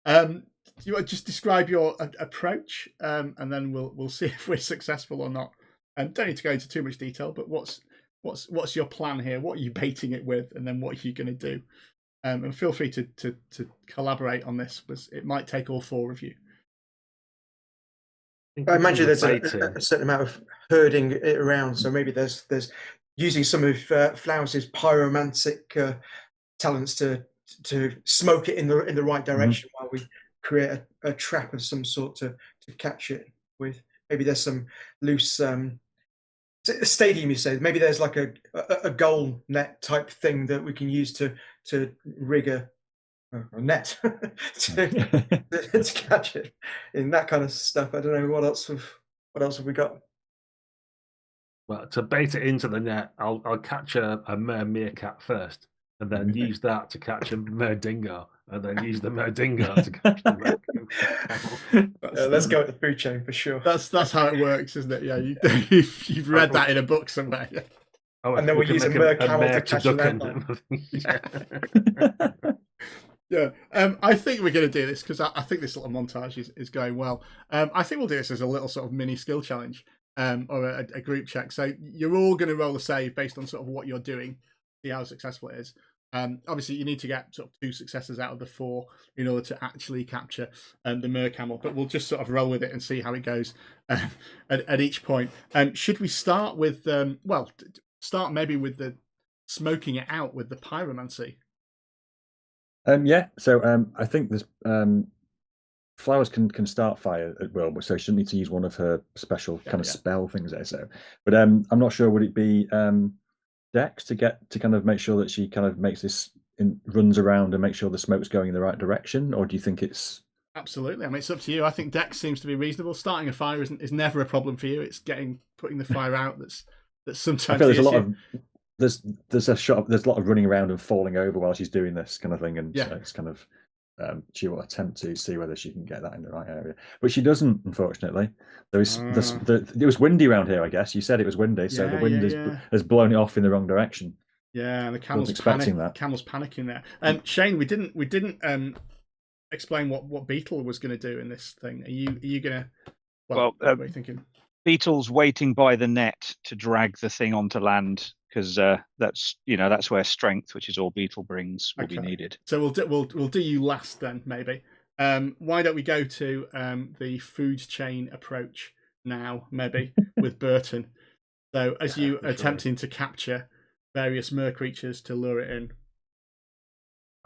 do you want to just describe your approach, and then we'll see if we're successful or not. Don't need to go into too much detail, but what's your plan here? What are you baiting it with, and then what are you going to do? And feel free to collaborate on this, because it might take all four of you. I imagine there's a certain amount of herding it around, so maybe there's using some of Flowers' pyromantic talents to smoke it in the right direction, while we create a trap of some sort to catch it with. Maybe there's some loose stadium, you say. Maybe there's like a goal net type thing that we can use to rig a a net to catch it in that kind of stuff. I don't know what else have we got. Well, to bait it into the net, I'll catch a mer meerkat first, and then use that to catch a mer dingo, and then use the mer dingo to catch the mer camel. Let's go with the food chain for sure. That's how it works, isn't it? Yeah, you've read that in a book somewhere. Yeah. Oh, And then we use a mer camel to catch an antlion. Yeah, I think we're going to do this because I think this little montage is going well. I think we'll do this as a little sort of mini skill challenge or a group check. So you're all going to roll a save based on sort of what you're doing, see how successful it is. Obviously, you need to get sort of 2 successes out of the 4 in order to actually capture the mer camel. But we'll just sort of roll with it and see how it goes at each point. Should we start with, start maybe with the smoking it out with the pyromancy? Yeah, so I think there's flowers can start fire at will, but so she doesn't need to use one of her special kind of spell things there. So, but I'm not sure, would it be Dex to kind of make sure that she kind of makes this runs around and make sure the smoke's going in the right direction, or do you think it's Absolutely? I mean, it's up to you. I think Dex seems to be reasonable. Starting a fire is never a problem for you. It's putting the fire out that's sometimes. I feel there's a lot of there's a lot of running around and falling over while she's doing this kind of thing, and so it's kind of she will attempt to see whether she can get that in the right area, but she doesn't, unfortunately. It was windy around here, I guess. You said it was windy, so the wind has blown it off in the wrong direction. Yeah, and the camel's expecting that. Camel's panicking there. Shane, we didn't explain what Beetle was going to do in this thing. Are you going to? What are you thinking? Beetle's waiting by the net to drag the thing onto land, because that's where strength, which is all Beetle brings, will be needed. So we'll do you last then, maybe. Why don't we go to the food chain approach now, maybe with Burton? So as you are attempting to capture various mer creatures to lure it in.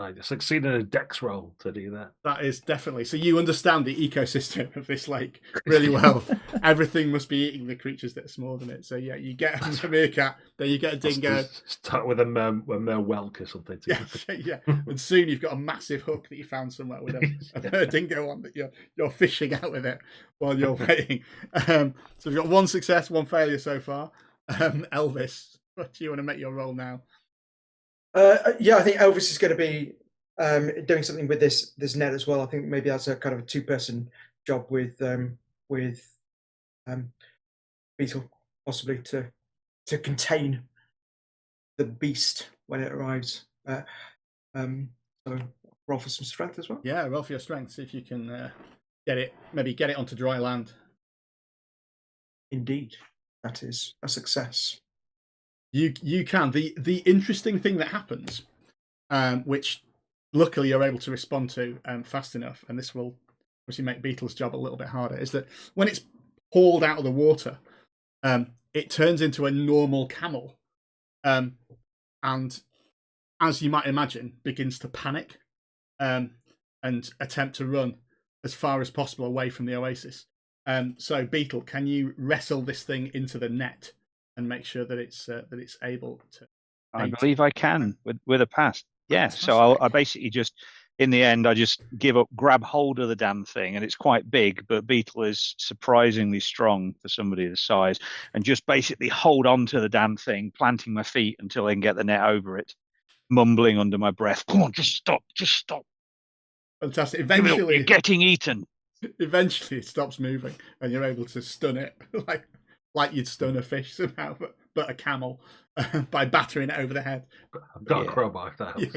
I succeeded in a dex roll to do that. That is definitely. So you understand the ecosystem of this lake really well. Everything must be eating the creatures that are smaller than it. So yeah, you get a meerkat, then you get a dingo. Start with a mer whelk or something. Yeah. And soon you've got a massive hook that you found somewhere with a mer dingo on that you're fishing out with it while you're waiting. So we've got 1 success, 1 failure so far. Elvis, what do you want to make your roll now? I think Elvis is going to be doing something with this net as well. I think maybe that's a kind of a 2-person job with Beetle, possibly to contain the beast when it arrives. So roll for some strength as well. Yeah, roll for your strength. See if you can get it onto dry land. Indeed, that is a success. You can. The interesting thing that happens, which luckily you're able to respond to fast enough, and this will obviously make Beetle's job a little bit harder, is that when it's hauled out of the water, it turns into a normal camel, and as you might imagine, begins to panic and attempt to run as far as possible away from the oasis. So Beetle, can you wrestle this thing into the net and make sure that it's able to? I believe I can with a pass. Yeah. So I basically just, in the end, I just grab hold of the damn thing, and it's quite big, but Beetle is surprisingly strong for somebody the size, and just basically hold on to the damn thing, planting my feet until I can get the net over it, mumbling under my breath, "Come on, just stop. Fantastic. Eventually, you're getting eaten." Eventually, it stops moving, and you're able to stun it like you'd stun a fish somehow, but a camel by battering it over the head. I've got a crowbar if that helps.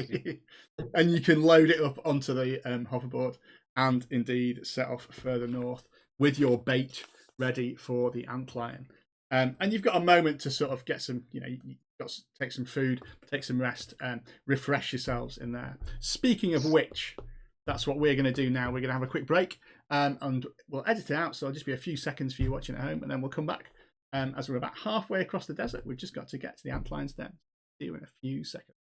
And you can load it up onto the hoverboard and indeed set off further north with your bait ready for the Antlion. And you've got a moment to sort of get some, you've got to take some food, take some rest, and refresh yourselves in there. Speaking of which, that's what we're going to do now. We're going to have a quick break, and we'll edit it out, so it'll just be a few seconds for you watching at home, and then we'll come back. As we're about halfway across the desert, we've just got to get to the Antlion's den. See you in a few seconds.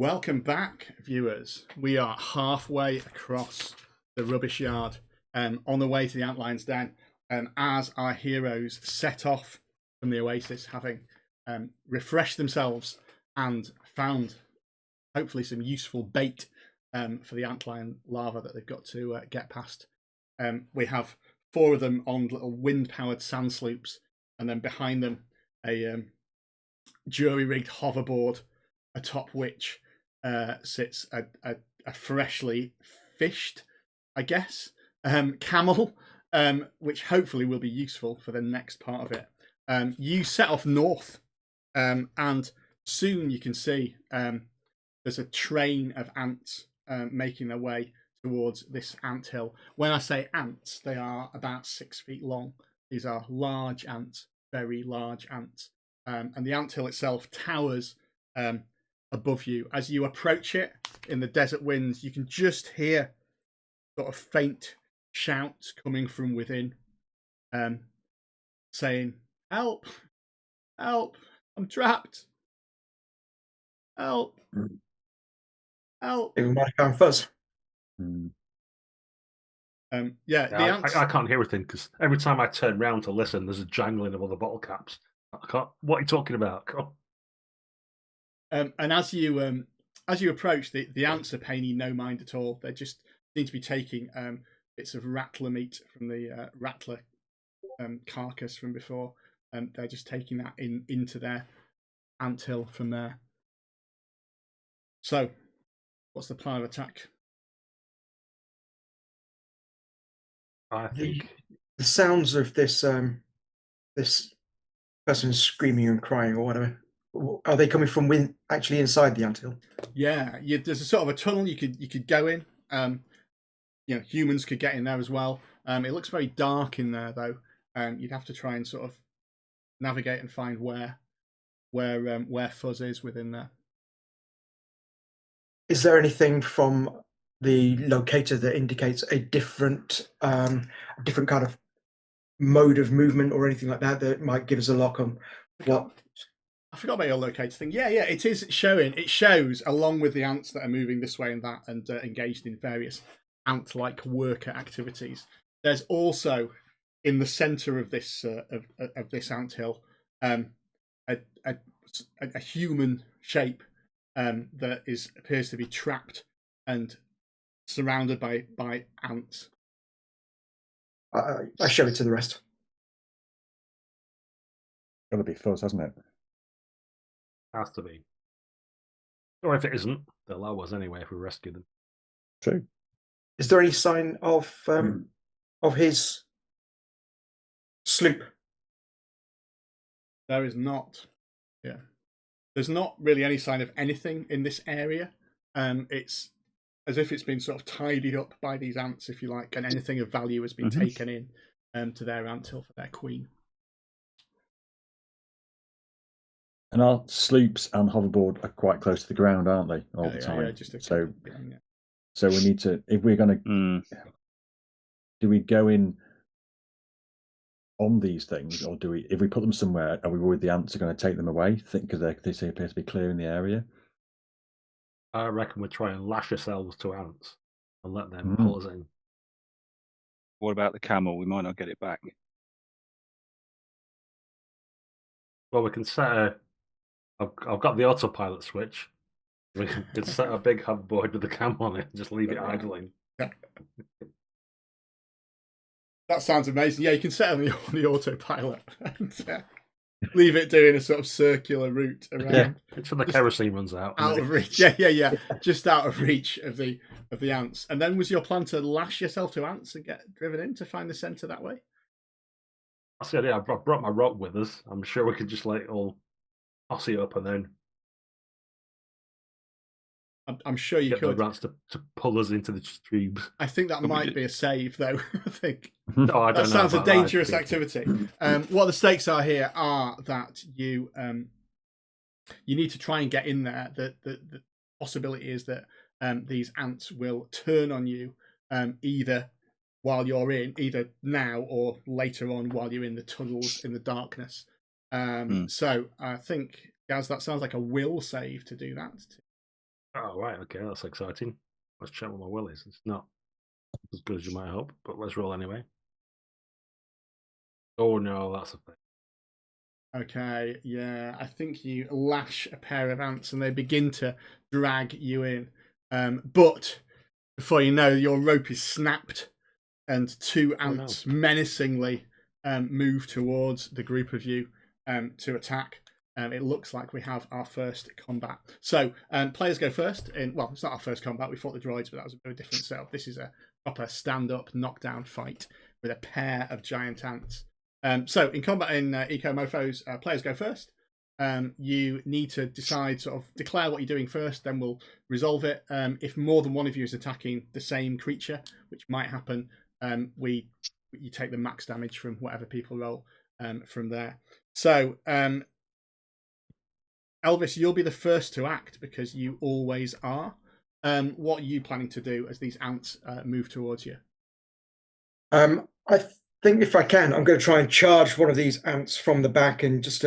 Welcome back, viewers. We are halfway across the rubbish yard, on the way to the Antlion's Den, as our heroes set off from the oasis, having refreshed themselves and found, hopefully, some useful bait for the Antlion larva that they've got to get past. We have 4 of them on little wind-powered sand sloops, and then behind them a jury-rigged hoverboard, atop which sits a freshly fished, I guess, camel, which hopefully will be useful for the next part of it. You set off north, and soon you can see there's a train of ants making their way towards this anthill. When I say ants, they are about 6 feet long. These are large ants, very large ants. And the anthill itself towers above you. As you approach it in the desert winds, you can just hear sort of faint shouts coming from within, saying, "Help! Help! I'm trapped! Help! Help!" It might have fuzz. Yeah, the ants. I can't hear anything because every time I turn round to listen, there's a jangling of other bottle caps. I can't. What are you talking about? And as you approach, the ants are paying you no mind at all. They just seem to be taking bits of rattler meat from the rattler carcass from before, and they're just taking that into their anthill from there. So, what's the plan of attack? I think The sounds of this this person screaming and crying or whatever, are they coming from actually inside the anthill? Yeah, there's a sort of a tunnel you could go in. Humans could get in there as well. It looks very dark in there though. You'd have to try and sort of navigate and find where Fuzz is within there. Is there anything from the locator that indicates a different kind of mode of movement or anything like that that might give us a lock on what? I forgot about your locator thing. Yeah, it is showing. It shows along with the ants that are moving this way and that, and engaged in various ant-like worker activities. There's also in the centre of this anthill a human shape that appears to be trapped and surrounded by ants. I show it to the rest. Got to be Fuzz, hasn't it? has to be. Or if it isn't, they'll allow us anyway if we rescue them. True. Is there any sign of his sloop? There is not. Yeah. There's not really any sign of anything in this area. It's as if it's been sort of tidied up by these ants, if you like, and anything of value has been taken in to their anthill for their queen. And our sloops and hoverboard are quite close to the ground, aren't they? All the time. Yeah, so we need to, if we're going to, do we go in on these things, or do we? If we put them somewhere, are we worried the ants are going to take them away? Because they appear to be clear in the area. I reckon we'd try and lash ourselves to ants and let them pull us in. What about the camel? We might not get it back. Well, we can set I've got the autopilot switch. We can set a big hoverboard with the cam on it and just leave it idling. That sounds amazing. Yeah, you can set it on the autopilot and leave it doing a sort of circular route around. Yeah, until the kerosene runs out. Out of reach. Yeah. Just out of reach of the ants. And then was your plan to lash yourself to ants and get driven in to find the centre that way? That's the idea. I brought my rope with us. I'm sure we could just all posse up and then I'm sure you get could. the rats to pull us into the tubes. I think that might be a save, though. I think no, I don't that sounds know a dangerous activity. What the stakes are here are that you need to try and get in there. The possibility is that these ants will turn on you either while you're either now or later on while you're in the tunnels in the darkness. So I think, Gaz, that sounds like a will save to do that. Oh, right. Okay, that's exciting. Let's check what my will is. It's not as good as you might hope, but let's roll anyway. Oh, no, that's a thing. Okay, yeah, I think you lash a pair of ants and they begin to drag you in. But before you know, your rope is snapped and two ants menacingly move towards the group of you to attack. It looks like we have our first combat. So players go first. Well, it's not our first combat. We fought the droids, but that was a very different setup. This is a proper stand-up, knockdown fight with a pair of giant ants. So in combat in Eco Mofos, players go first. You need to decide, sort of declare what you're doing first, then we'll resolve it. If more than one of you is attacking the same creature, which might happen, you take the max damage from whatever people roll from there. So Elvis, you'll be the first to act because you always are. What are you planning to do as these ants move towards you? I think if I can, I'm going to try and charge one of these ants from the back and just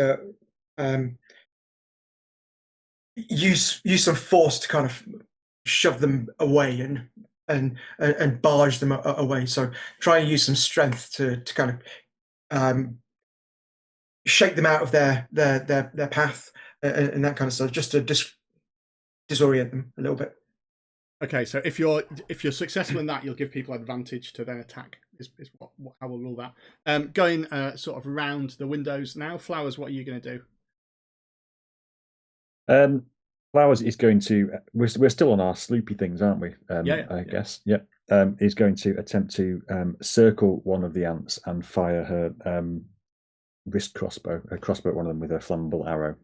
use some force to kind of shove them away and barge them away. So try and use some strength to kind of shake them out of their path and that kind of stuff, just to disorient them a little bit. Okay, so if you're successful in that, you'll give people advantage to then attack. Is how we'll rule that. Going sort of round the windows now. Flowers, what are you going to do? Flowers is going to. We're still on our sloopy things, aren't we? I guess. Yep. Is going to attempt to circle one of the ants and fire her wrist crossbow, a crossbow at one of them with a flammable arrow.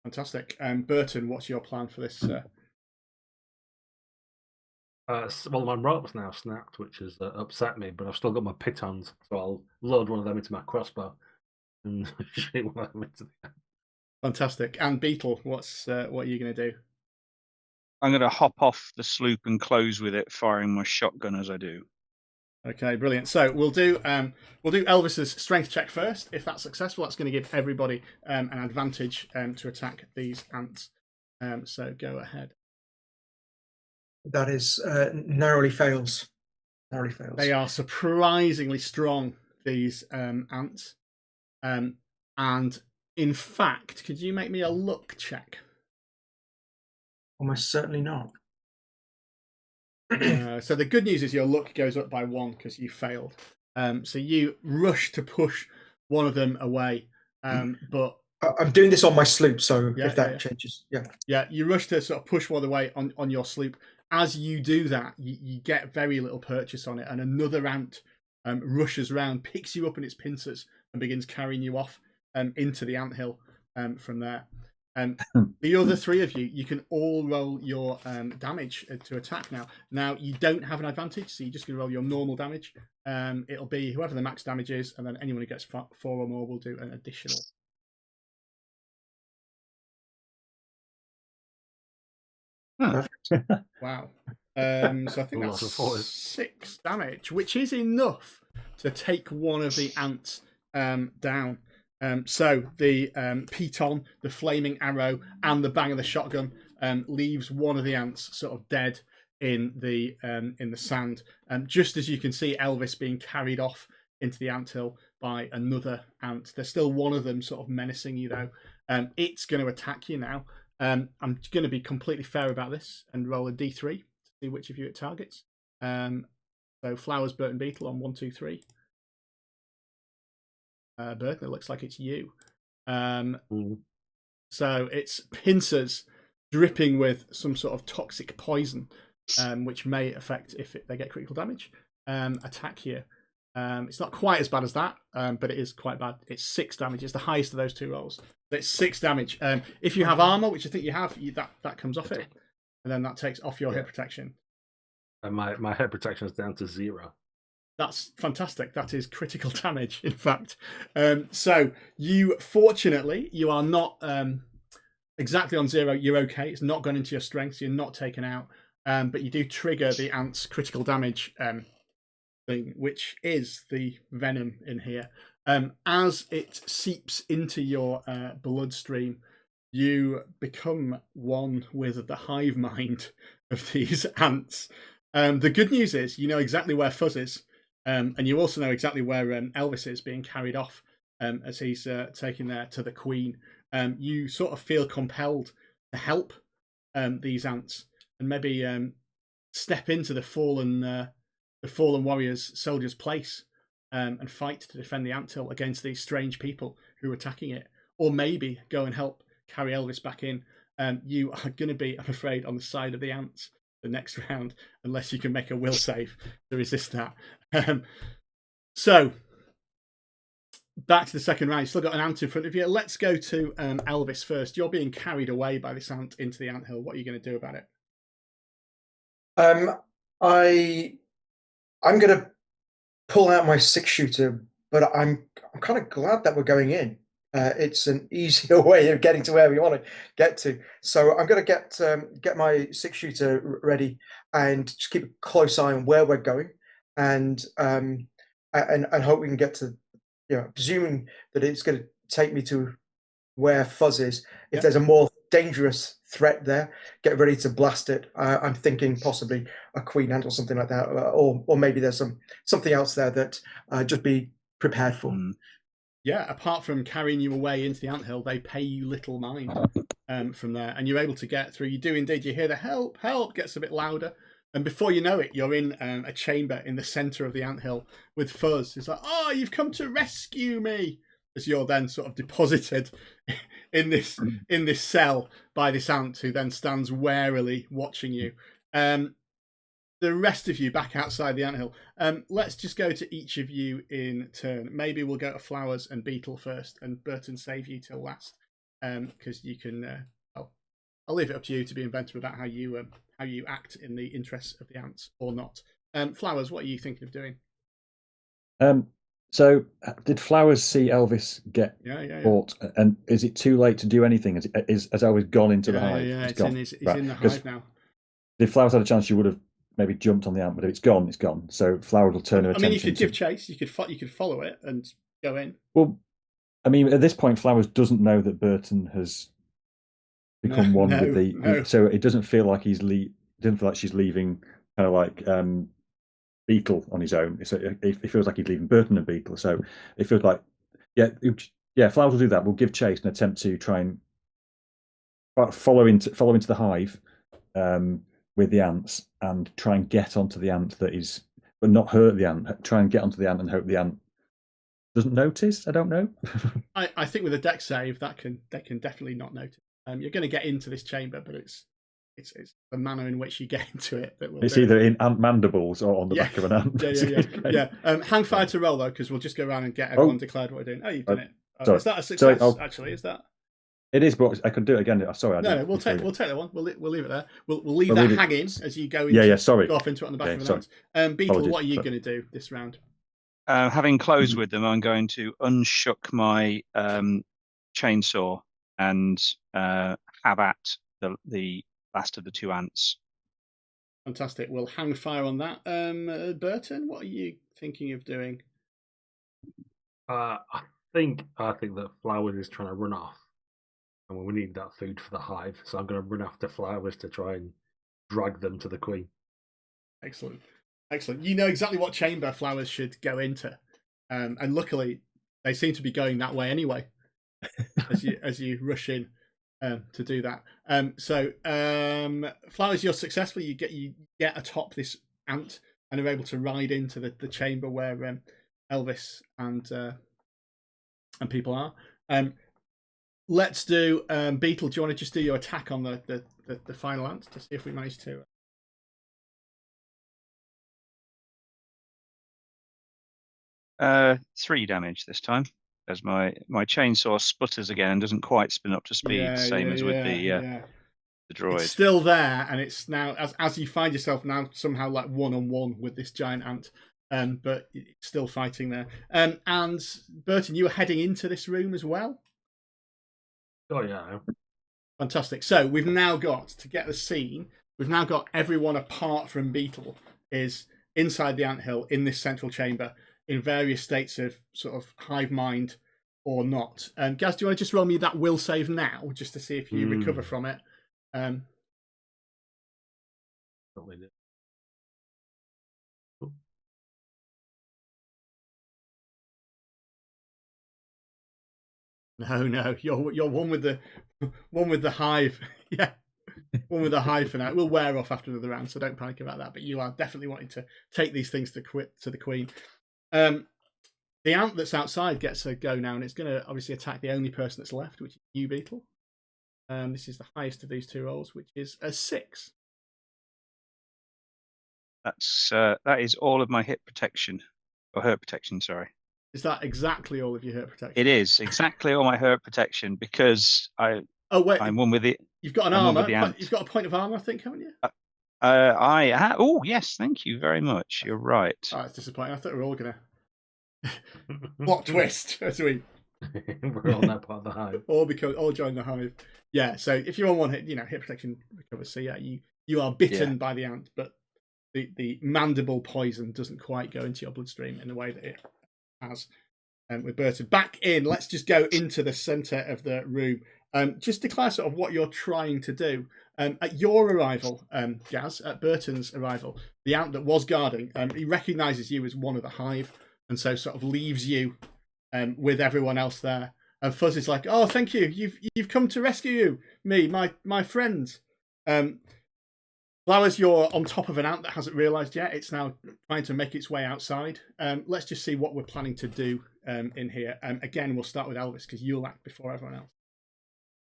Fantastic. Burton, what's your plan for this? Well, my rope's now snapped, which has upset me, but I've still got my pitons, so I'll load one of them into my crossbow and shoot one of them into the end. Fantastic. And Beetle, what are you going to do? I'm going to hop off the sloop and close with it, firing my shotgun as I do. Okay, brilliant. So we'll do Elvis's strength check first. If that's successful, that's going to give everybody an advantage to attack these ants. So go ahead. That is narrowly fails. Narrowly fails. They are surprisingly strong, these ants. And in fact, could you make me a luck check? Almost certainly not. So the good news is your luck goes up by 1 because you failed. So you rush to push one of them away, but I'm doing this on my sloop, so if that changes, you rush to sort of push one away on your sloop. As you do that, you get very little purchase on it, and another ant rushes around, picks you up in its pincers, and begins carrying you off into the anthill from there. The other 3 of you can all roll your damage to attack now. Now, you don't have an advantage, so you're just going to roll your normal damage. It'll be whoever the max damage is, and then anyone who gets 4 or more will do an additional. Wow. So I think that's 6 damage, which is enough to take one of the ants down. So the piton, the flaming arrow, and the bang of the shotgun leaves one of the ants sort of dead in the sand. Just as you can see Elvis being carried off into the anthill by another ant. There's still one of them sort of menacing you though. It's going to attack you now. I'm going to be completely fair about this and roll a d3 to see which of you it targets. So Flowers, Burton, Beetle on 1, 2, 3. Burton, it looks like it's you. So it's pincers dripping with some sort of toxic poison, which may affect if they get critical damage. Attack you. It's not quite as bad as that, but it is quite bad. It's 6 damage. It's the highest of those 2 rolls. It's 6 damage. If you have armor, which I think you have, that comes off it, and then that takes off your hit protection. And my hit protection is down to 0. That's fantastic. That is critical damage, in fact. So you, fortunately, you are not exactly on 0. You're okay. It's not gone into your strength. So you're not taken out. But you do trigger the ant's critical damage thing, which is the venom in here. As it seeps into your bloodstream, you become one with the hive mind of these ants. The good news is you know exactly where Fuzz is, and you also know exactly where Elvis is being carried off as he's taken there to the Queen. You sort of feel compelled to help these ants and maybe step into the fallen warriors' soldiers' place and fight to defend the anthill against these strange people who are attacking it, or maybe go and help carry Elvis back in. You are going to be, I'm afraid, on the side of the ants the next round, unless you can make a will save to resist that. So, back to the second round. You've still got an ant in front of you. Let's go to Elvis first. You're being carried away by this ant into the anthill. What are you going to do about it? I'm going to pull out my 6-shooter, but I'm kind of glad that we're going in. It's an easier way of getting to where we want to get to. So I'm going to get my 6-shooter ready and just keep a close eye on where we're going, and hope we can get to, presuming that it's going to take me to where Fuzz is. If there's a more dangerous threat there, get ready to blast it. I'm thinking possibly a queen ant or something like that, or maybe there's something else there that just be prepared for. Yeah, apart from carrying you away into the anthill, they pay you little mind from there, and you're able to get through. You do indeed. You hear the help, help gets a bit louder, and before you know it, you're in a chamber in the centre of the anthill with Fuzz. It's like, oh, you've come to rescue me, as you're then sort of deposited in this cell by this ant, who then stands warily watching you. The rest of you back outside the anthill. Let's just go to each of you in turn. Maybe we'll go to Flowers and Beetle first, and Burton save you till last, because you can. I'll leave it up to you to be inventive about how you act in the interests of the ants or not. Flowers, what are you thinking of doing? So, did Flowers see Elvis get caught? And is it too late to do anything? Has Elvis gone into the hive? Yeah, it's in the hive now. If Flowers had a chance, she would have maybe jumped on the ant, but if it's gone, it's gone. So Flower will turn her attention. I mean, you could give chase. You could follow it and go in. Well, I mean, at this point, Flowers doesn't know that Burton has become one with the. So it doesn't feel like she's leaving, kind of like Beetle on his own. It feels like he's leaving Burton and Beetle. So it feels like, Flowers will do that. We'll give chase and attempt to try and follow into the hive. With the ants, and try and get onto the ant that is, but not hurt the ant. Try and get onto the ant and hope the ant doesn't notice. I don't know. I think with a dex save, they can definitely not notice. You're going to get into this chamber, but it's the manner in which you get into it that will. It's either in ant mandibles or on the back of an ant. Yeah. Hang fire to roll though, because we'll just go around and get everyone declared what we're doing. Oh, you've done it. Sorry. Is that a success? Actually, is that? It is, but I could do it again. Sorry, no. We'll take that one. We'll leave it there. We'll leave that hanging as you go. Go off into it on the back of an ant. Beetle, Apologies. what are you going to do this round? Having closed with them, I'm going to unshook my chainsaw and have at the last of the two ants. Fantastic. We'll hang fire on that. Burton, what are you thinking of doing? I think that Flowers is trying to run off. And we need that food for the hive, so I'm going to run after Flowers to try and drag them to the Queen. Excellent. You know exactly what chamber Flowers should go into, and luckily they seem to be going that way anyway. as you rush in to do that. So Flowers, you're successful. You get atop this ant and are able to ride into the chamber where Elvis and people are. Let's do Beetle. Do you want to just do your attack on the final ant to see if we manage to? 3 damage this time, as my chainsaw sputters again and doesn't quite spin up to speed, same as with the droid. It's still there, and it's now as you find yourself now somehow like 1-on-1 with this giant ant, but it's still fighting there. And Burton, you were heading into this room as well. Oh yeah. Fantastic. So we've now got, to get the scene, we've now got everyone apart from Beetle is inside the anthill in this central chamber in various states of sort of hive mind or not. Gaz, do you want to just roll me that will save now, just to see if you recover from it? No, you're one with the hive. Yeah, one with the hive for now. It will wear off after another round, so don't panic about that. But you are definitely wanting to take these things to the queen. The ant that's outside gets a go now, and it's going to obviously attack the only person that's left, which is you, Beetle. This is the highest of these two rolls, which is a 6. That is all of my hit protection, or hurt protection. Sorry. Is that exactly all of your hurt protection? It is exactly all my hurt protection because I'm one with it. You've got an armor. You've got a point of armor, I think, haven't you? Oh yes, thank you very much. You're right. Oh, it's disappointing. I thought we were all gonna. What twist? As we're all now part of the hive. all join the hive. Yeah. So if you're on one hit, hit protection recovers. So yeah, you are bitten by the ant, but the mandible poison doesn't quite go into your bloodstream in the way that it has. With Burton back in, let's just go into the center of the room. Just declare sort of what you're trying to do. At your arrival, Gaz, at Burton's arrival, the ant that was guarding, he recognizes you as one of the hive, and so sort of leaves you with everyone else there. And Fuzz is like, "Oh, thank you. You've come to rescue me, my friend." Flowers, you're on top of an ant that hasn't realised yet. It's now trying to make its way outside. Let's just see what we're planning to do in here. Again, we'll start with Elvis because you'll act before everyone else.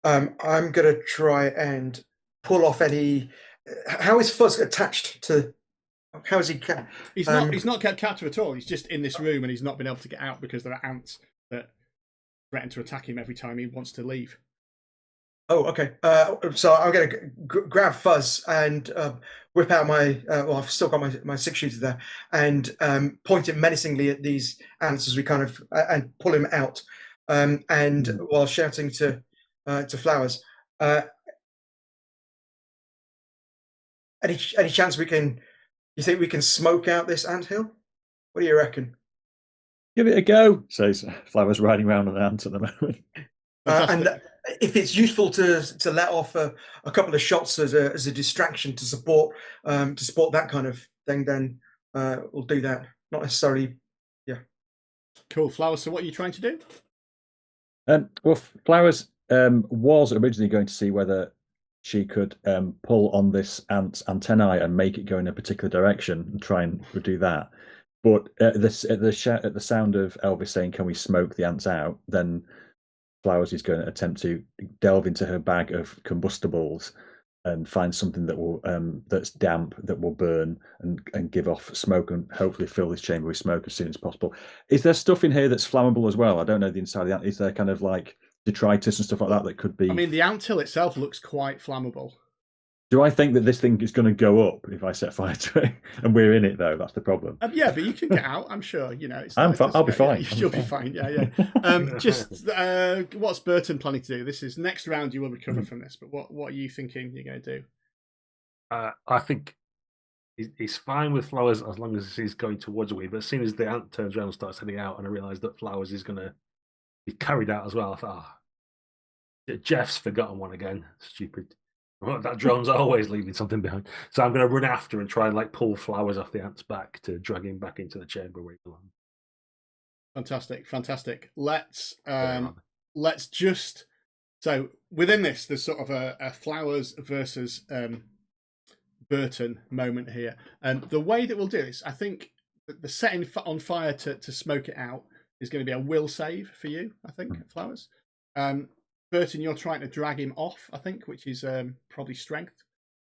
I'm going to try and pull off any... How is Fuzz attached to... How is he... He's not kept captive at all. He's just in this room and he's not been able to get out because there are ants that threaten to attack him every time he wants to leave. Oh, okay. So I'm going to grab Fuzz and whip out my... I've still got my 6-shooter there, and point it menacingly at these ants as we kind of... and pull him out. And while shouting to Flowers, any chance we can... You think we can smoke out this anthill? What do you reckon? Give it a go, says Flowers, riding around an ant at the moment. And if it's useful to let off a couple of shots as a distraction to support that kind of thing, then we'll do that. Not necessarily, yeah. Cool, Flowers. So what are you trying to do? Well, Flowers was originally going to see whether she could pull on this ant's antennae and make it go in a particular direction and try and do that. But at the sound of Elvis saying, "Can we smoke the ants out?" then Flowers is going to attempt to delve into her bag of combustibles and find something that will that's damp, that will burn and give off smoke, and hopefully fill this chamber with smoke as soon as possible. Is there stuff in here that's flammable as well? I don't know the inside of the ant. Is there kind of like detritus and stuff like that could be... I mean, the anthill itself looks quite flammable. Do I think that this thing is going to go up if I set fire to it? And we're in it, though. That's the problem. Yeah, but you can get out, I'm sure. I'll be fine. You'll be fine. Yeah. What's Burton planning to do? This is next round. You will recover from this. But what are you thinking you're going to do? I think he's fine with Flowers as long as he's going towards me. But as soon as the ant turns around and starts heading out, and I realise that Flowers is going to be carried out as well, I thought, Jeff's forgotten one again. Stupid. That drone's always leaving something behind. So I'm going to run after and try and pull Flowers off the ant's back to drag him back into the chamber where he belongs. Fantastic. Let's just... So within this, there's sort of a Flowers versus Burton moment here. And the way that we'll do this, I think the setting on fire to smoke it out is going to be a will save for you, I think, Flowers. Burton, you're trying to drag him off, I think, which is probably strength.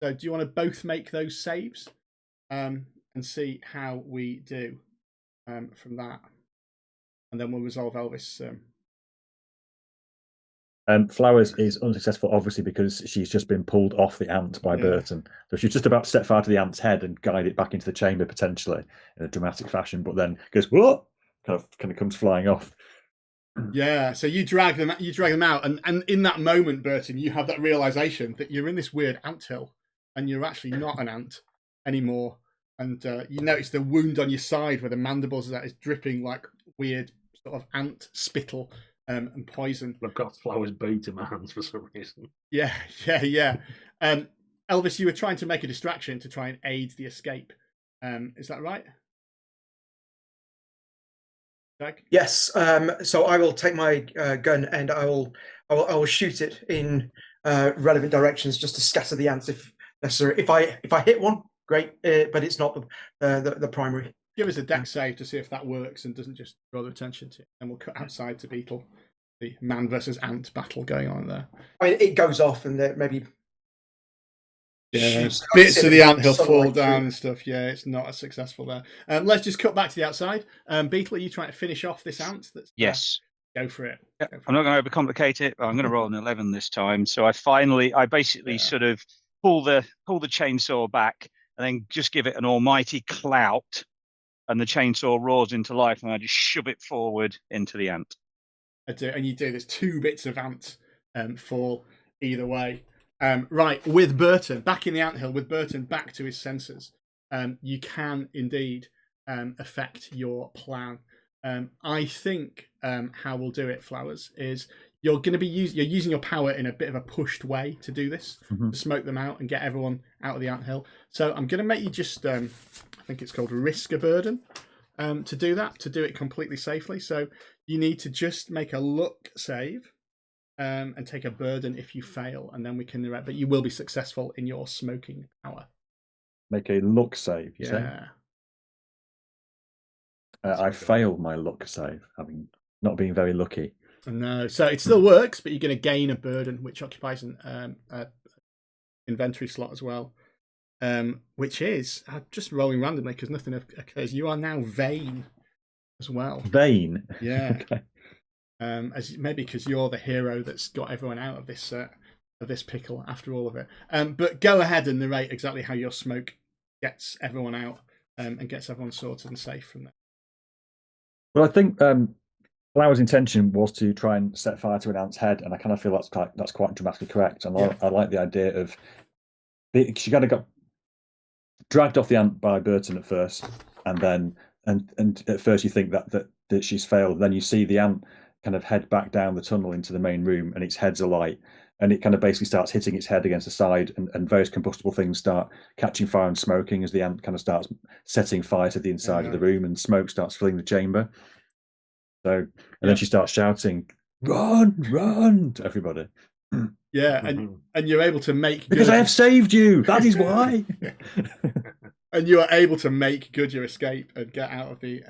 So do you want to both make those saves and see how we do from that? And then we'll resolve Elvis. Flowers is unsuccessful, obviously, because she's just been pulled off the ant by Burton. So she's just about to set fire to the ant's head and guide it back into the chamber, potentially, in a dramatic fashion, but then goes, "What?" Kind of comes flying off. Yeah, so you drag them out, and in that moment, Burton, you have that realization that you're in this weird anthill, and you're actually not an ant anymore. And you notice the wound on your side where the mandibles that is dripping like weird sort of ant spittle and poison. I've got Flower's boot in my hands for some reason. Yeah. Elvis, you were trying to make a distraction to try and aid the escape. Is that right? Jack? Yes. So I will take my gun and I will shoot it in relevant directions just to scatter the ants if necessary. If I hit one, great, but it's not the primary. Give us a dex save to see if that works and doesn't just draw their attention to it. And we'll cut outside to Beetle, the man versus ant battle going on there. I mean, it goes off and maybe bits of the anthill fall down and stuff. Yeah, it's not as successful there. Let's just cut back to the outside. Beetle, are you trying to finish off this ant? Yes. Go for it. I'm not going to overcomplicate it, but I'm going to roll an 11 this time. So I basically sort of pull the chainsaw back and then just give it an almighty clout, and the chainsaw roars into life, and I just shove it forward into the ant. I do, and you do. There's 2 bits of ant fall either way. Right, with Burton back in the anthill, with Burton back to his senses, you can indeed affect your plan. I think how we'll do it, Flowers, is you're going to be you're using your power in a bit of a pushed way to do this, to smoke them out and get everyone out of the anthill. So I'm going to make you just, I think it's called risk a burden, to do that, to do it completely safely. So you need to just make a luck save. And take a burden if you fail, and then we can. But you will be successful in your smoking power. Make a luck save. You say? I failed my luck save, having not been very lucky. No, so it still works, but you're going to gain a burden, which occupies an inventory slot as well. Which is just rolling randomly because nothing occurs. You are now vain as well. Vain. Yeah. Okay. As maybe because you're the hero that's got everyone out of this pickle after all of it. But go ahead and narrate exactly how your smoke gets everyone out and gets everyone sorted and safe from there. Well, I think Flower's intention was to try and set fire to an ant's head, and I kind of feel that's quite dramatically correct. And I like the idea of she kind of got dragged off the ant by Burton at first, and then and at first you think that she's failed. Then you see the ant kind of head back down the tunnel into the main room, and its head's alight, and it kind of basically starts hitting its head against the side, and various combustible things start catching fire and smoking as the ant kind of starts setting fire to the inside of the room, and smoke starts filling the chamber. So, and then she starts shouting, "Run!" to everybody. Yeah, and you're able to make because I have saved you. That is why. And you are able to make good your escape and get out of the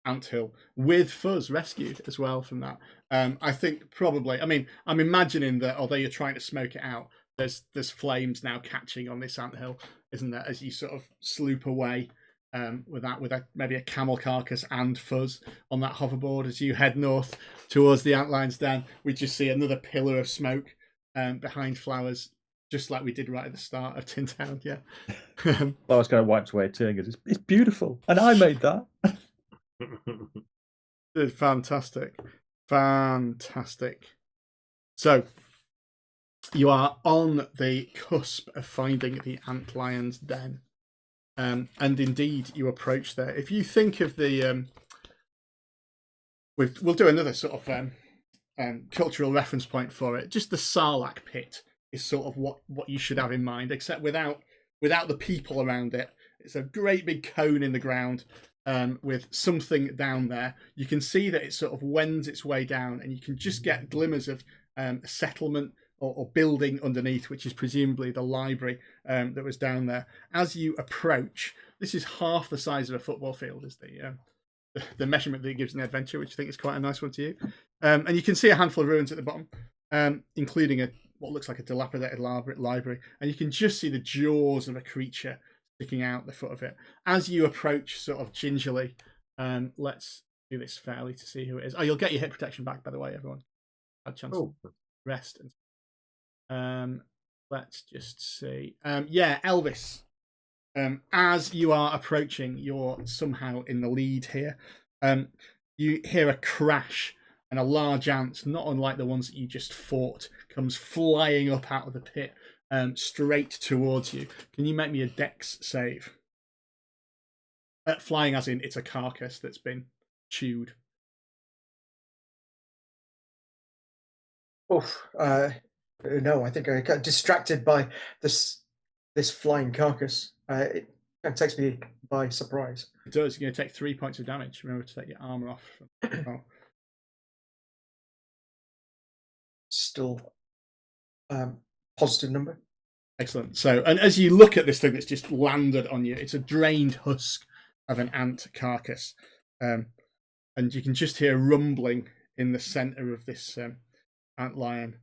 anthill with Fuzz rescued as well from that. I think probably, I mean, I'm imagining that although you're trying to smoke it out, there's flames now catching on this anthill, isn't there, as you sort of sloop away with maybe a camel carcass and Fuzz on that hoverboard as you head north towards the Antlion's den. We just see another pillar of smoke behind Flowers, just like we did right at the start of Tin Town. Yeah. Flowers kind of wiped away a tear and goes, "It's beautiful, and I made that." Fantastic. So you are on the cusp of finding the Antlion's den, and indeed you approach there. If you think of the we'll do another sort of cultural reference point for it. Just the Sarlacc pit is sort of what you should have in mind, except without the people around it. It's a great big cone in the ground with something down there. You can see that it sort of wends its way down, and you can just get glimmers of a settlement or building underneath, which is presumably the library that was down there. As you approach, this is half the size of a football field, is the measurement that it gives in the adventure, which I think is quite a nice one to you. And you can see a handful of ruins at the bottom, including what looks like a dilapidated library. And you can just see the jaws of a creature sticking out the foot of it. As you approach sort of gingerly, let's do this fairly to see who it is. Oh, you'll get your hit protection back, by the way, everyone. Had a chance to rest. Let's just see. Yeah, Elvis. As you are approaching, you're somehow in the lead here. You hear a crash, and a large ant, not unlike the ones that you just fought, comes flying up out of the pit, straight towards you. Can you make me a dex save? Flying as in it's a carcass that's been chewed. No, I think I got distracted by this flying carcass. It kind of takes me by surprise. It does. You're going to take 3 points of damage. Remember to take your armor off. Still positive number. Excellent. So, and as you look at this thing that's just landed on you, it's a drained husk of an ant carcass. And you can just hear rumbling in the center of this Antlion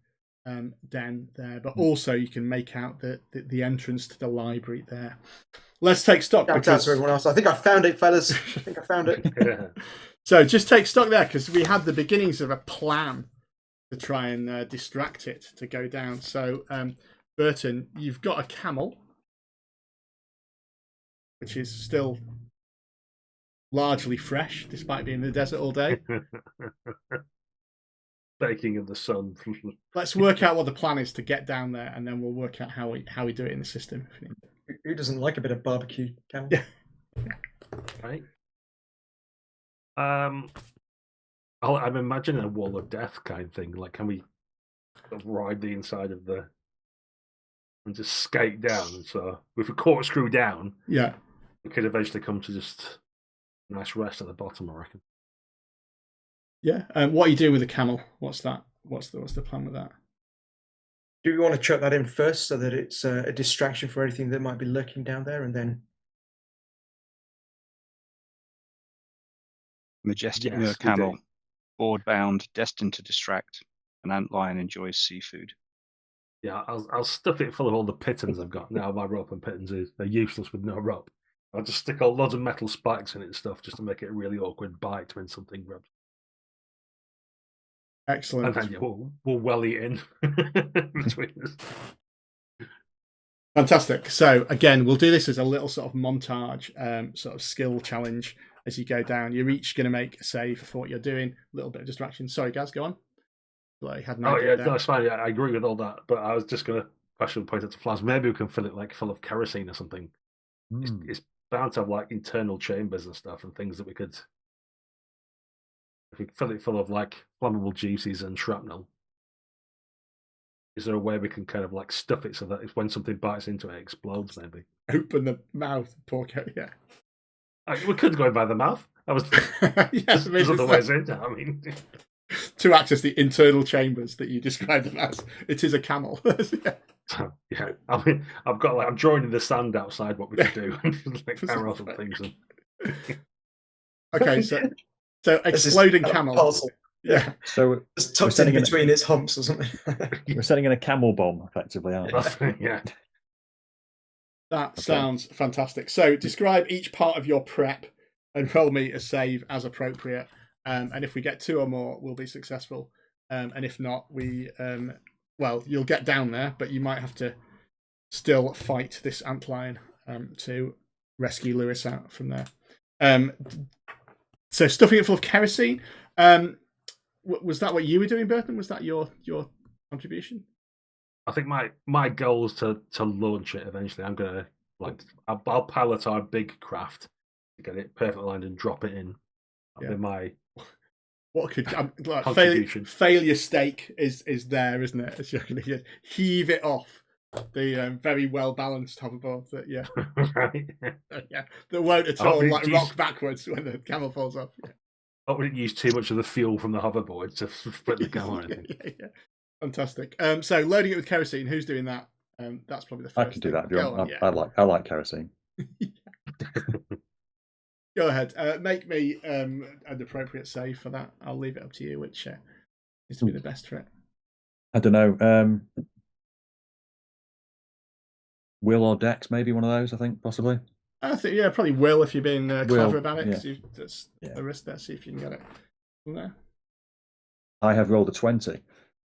den there. But also you can make out the entrance to the library there. Let's take stock. Shout out to everyone else. I think I found it, fellas. I think I found it. So just take stock there, because we had the beginnings of a plan to try and distract it to go down. So, Burton, you've got a camel, which is still largely fresh, despite being in the desert all day. Baking in the sun. Let's work out what the plan is to get down there, and then we'll work out how we do it in the system. Who doesn't like a bit of barbecue camel? Yeah. Right. I'm imagining a wall of death kind of thing. Like, can we sort of ride the inside of the and just skate down? So with a corkscrew down, yeah, we could eventually come to just a nice rest at the bottom, I reckon. Yeah. What are you doing with the camel? What's that? What's the plan with that? Do we want to chuck that in first so that it's a distraction for anything that might be lurking down there, and then majestic Moor camel, board bound, destined to distract. An antlion enjoys seafood. Yeah, I'll stuff it full of all the pittons I've got now. My rope and pittons they're useless with no rope. I'll just stick loads of metal spikes in it and stuff just to make it a really awkward bite when something grabs. Excellent. And then we'll welly in between us. Fantastic. So again, we'll do this as a little sort of montage, sort of skill challenge as you go down. You're each going to make a save for what you're doing. A little bit of distraction. Sorry, Gaz, go on. Well, had no idea that's fine. Yeah, I agree with all that. But I was just going to actually point it to Flas. Maybe we can fill it like full of kerosene or something. It's bound to have like internal chambers and stuff and things that we could. If we fill it full of like flammable juices and shrapnel, is there a way we can kind of like stuff it so that if when something bites into it, it explodes? Maybe open the mouth, pour out. Yeah, we could go in by the mouth. I was. Yes, there's other ways in. I mean, to access the internal chambers that you described them as, it is a camel. Yeah, I mean, I'm drawing in the sand outside what we could do, like arrows and things. Okay, so exploding camel. Yeah. So it's tucked in between its humps or something. We're setting in a camel bomb, effectively, aren't we? Yeah. That sounds fantastic. So describe each part of your prep and roll me a save as appropriate. And if we get 2 or more, we'll be successful. And if not, you'll get down there, but you might have to still fight this antlion to rescue Lewis out from there. So stuffing it full of kerosene. Was that what you were doing, Burton? Was that your contribution? I think my goal is to launch it eventually. I'm gonna I'll pilot our big craft to get it perfectly aligned and drop it in. That'll be my contribution. Failure stake is there, isn't it? As you're going to heave it off the very well balanced hoverboard that that won't at all rock backwards when the camel falls off. Yeah. I wouldn't use too much of the fuel from the hoverboard to flip the camel or anything. Yeah. Fantastic. So loading it with kerosene. Who's doing that? That's probably the first. I can do that. I like kerosene. Go ahead. Make me an appropriate save for that. I'll leave it up to you, which is to be the best for it. I don't know. Will or Dex, maybe one of those. I think possibly. I think probably Will if you're being clever about it. Yeah. That's a risk there. See if you can get it from there. I have rolled a 20.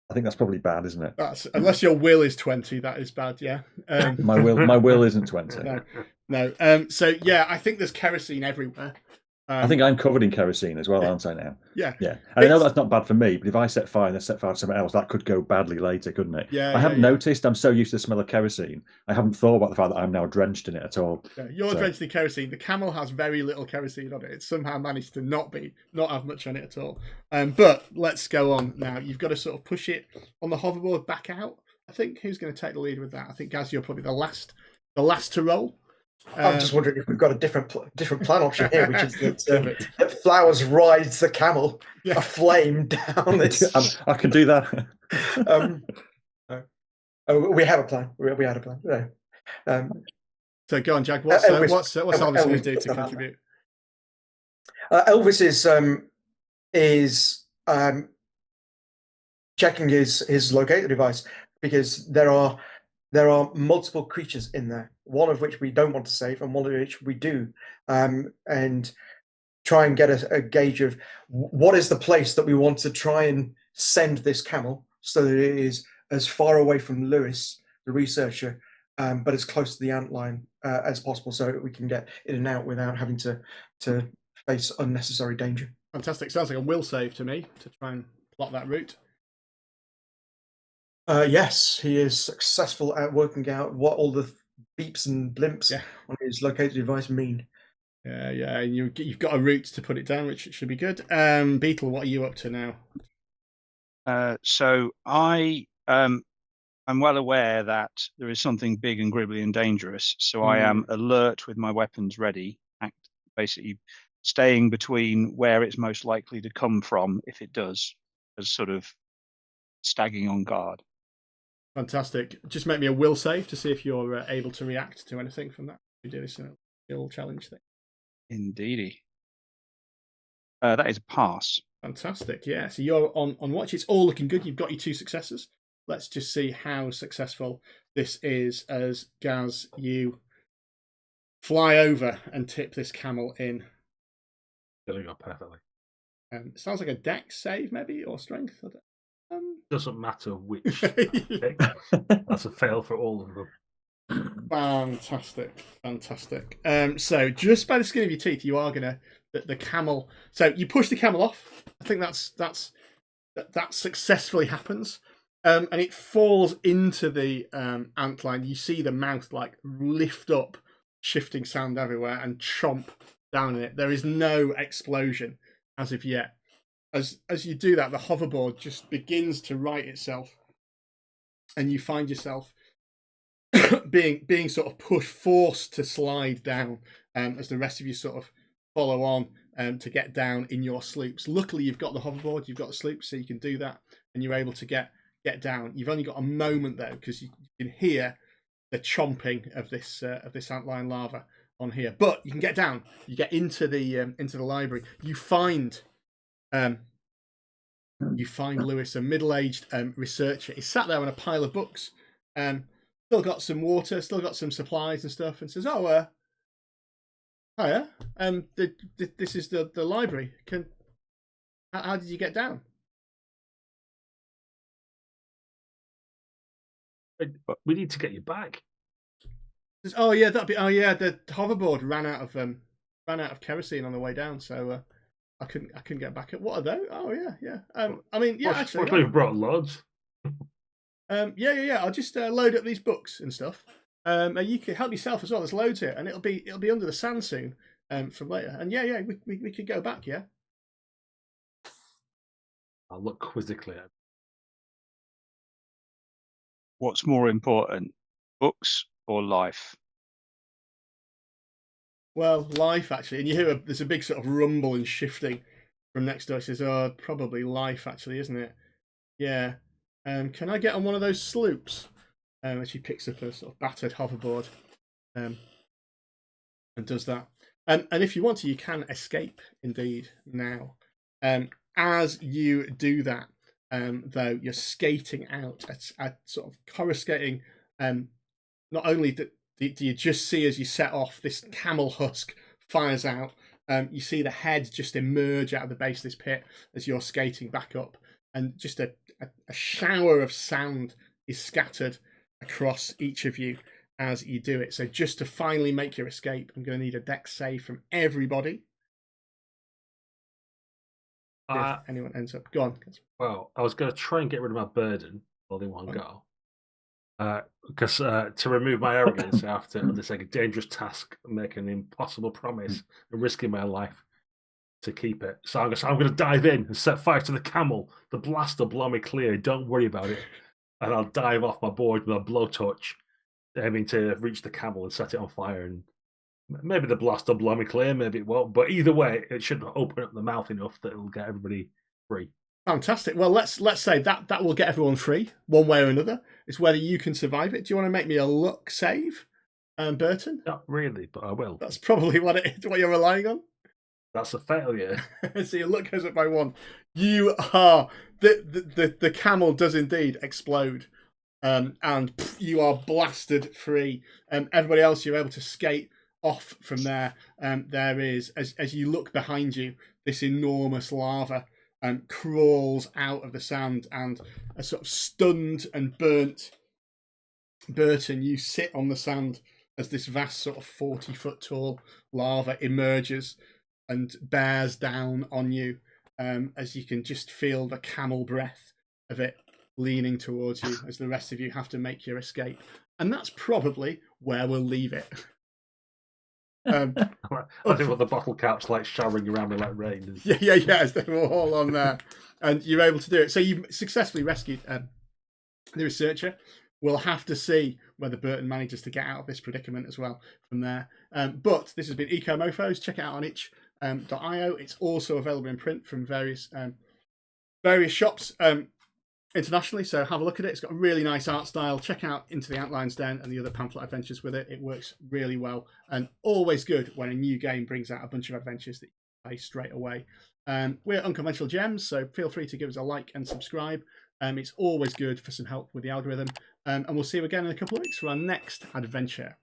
I think that's probably bad, isn't it? Unless your will is 20, that is bad. Yeah. My will isn't 20. No. So yeah, I think there's kerosene everywhere. I think I'm covered in kerosene as well, yeah. aren't I now? Yeah. Yeah. And I know that's not bad for me, but if I set fire and then set fire to something else, that could go badly later, couldn't it? Yeah, I haven't yeah. noticed. I'm so used to the smell of kerosene. I haven't thought about the fact that I'm now drenched in it at all. Yeah, you're So- drenched in kerosene. The camel has very little kerosene on it. It's somehow managed to not have much on it at all. But let's go on now. You've got to sort of push it on the hoverboard back out. I think who's going to take the lead with that? I think Gaz, you're probably the last to roll. I'm just wondering if we've got a different plan option here, which is that Flowers rides the camel aflame down this. I can do that. We have a plan. We had a plan. Yeah. So go on, Jag. What's Elvis going to do to contribute? Elvis is checking his locator device because there are multiple creatures in there, one of which we don't want to save and one of which we do, and try and get a gauge of what is the place that we want to try and send this camel so that it is as far away from Lewis, the researcher, but as close to the Antlion as possible, so that we can get in and out without having to face unnecessary danger. Fantastic. Sounds like a will save to me to try and plot that route. Yes, he is successful at working out what all the beeps and blimps on his locator device mean. Yeah, and you've got a route to put it down, which should be good. Beetle, what are you up to now? So I'm well aware that there is something big and gribbly and dangerous, so I am alert with my weapons ready, basically staying between where it's most likely to come from, if it does, as sort of stagging on guard. Fantastic. Just make me a will save to see if you're able to react to anything from that. We do this in a skill challenge thing. Indeedy. That is a pass. Fantastic. Yeah, so you're on watch. It's all looking good. You've got your 2 successes. Let's just see how successful this is as Gaz, you fly over and tip this camel in. Did it go perfectly? It sounds like a dex save, maybe, or strength. Doesn't matter which. That's a fail for all of them. Fantastic. So just by the skin of your teeth, you are gonna the camel. So you push the camel off. I think that successfully happens. And it falls into the antlion. You see the mouth like lift up, shifting sound everywhere, and chomp down in it. There is no explosion as of yet. As you do that, the hoverboard just begins to right itself, and you find yourself being sort of forced to slide down, as the rest of you sort of follow on to get down in your sloops. Luckily, you've got the hoverboard, you've got the sloops, so you can do that, and you're able to get down. You've only got a moment though, because you can hear the chomping of this antlion larva on here. But you can get down. You get into the library. You find Lewis, a middle-aged researcher. He's sat there on a pile of books. Still got some water, still got some supplies and stuff, and says, "Oh, hiya. This is the library. How did you get down?" We need to get you back. Says, "Oh yeah, the hoverboard ran out of kerosene on the way down, so I couldn't get back." What are those? Oh yeah. I mean, yeah, actually, we've brought loads. Yeah. I'll just load up these books and stuff. You can help yourself as well. There's loads here, and it'll be under the sand soon. From later, and yeah, we could go back. Yeah. I'll look quizzically at. What's more important, books or life? Well, life actually, and you hear there's a big sort of rumble and shifting from next door. It says, "Oh, probably life actually, isn't it?" Yeah. Can I get on one of those sloops? And she picks up a sort of battered hoverboard, and does that. And if you want to, you can escape indeed now. As you do that, though, you're skating out at sort of coruscating. Not only do you just see as you set off, this camel husk fires out. You see the head just emerge out of the base of this pit as you're skating back up, and just a shower of sound is scattered across each of you as you do it. So just to finally make your escape, I'm going to need a dex save from everybody. if anyone ends up. Go on. Well, I was going to try and get rid of my burden all in one go. Because to remove my arrogance, I have to undertake a dangerous task, make an impossible promise, and risking my life to keep it. So I'm going to dive in and set fire to the camel. The blast will blow me clear. Don't worry about it. And I'll dive off my board with a blowtorch, aiming to reach the camel and set it on fire. And maybe the blast will blow me clear, maybe it won't. But either way, it should open up the mouth enough that it'll get everybody free. Fantastic. Well, let's say that will get everyone free one way or another. It's whether you can survive it. Do you want to make me a luck save, Burton? Not really, but I will. That's probably what you're relying on. That's a failure. So your luck goes up by 1. You are the camel does indeed explode, and you are blasted free. Everybody else, you're able to skate off from there. There is, as you look behind you, this enormous larva crawls out of the sand, and a sort of stunned and burnt Burton, you sit on the sand as this vast sort of 40-foot tall larva emerges and bears down on you, as you can just feel the camel breath of it leaning towards you as the rest of you have to make your escape. And that's probably where we'll leave it. I think what the bottle caps like showering around me like rain. Yeah, as they were all on there. And you're able to do it. So you've successfully rescued the researcher. We'll have to see whether Burton manages to get out of this predicament as well from there. But this has been Eco Mofos. Check it out on itch.io. It's also available in print from various shops internationally, so have a look at it. It's got a really nice art style. Check out Into the Antlion's Den and the other pamphlet adventures with it. It works really well, and always good when a new game brings out a bunch of adventures that you can play straight away. We're Unconventional GMs, so feel free to give us a like and subscribe. It's always good for some help with the algorithm, and we'll see you again in a couple of weeks for our next adventure.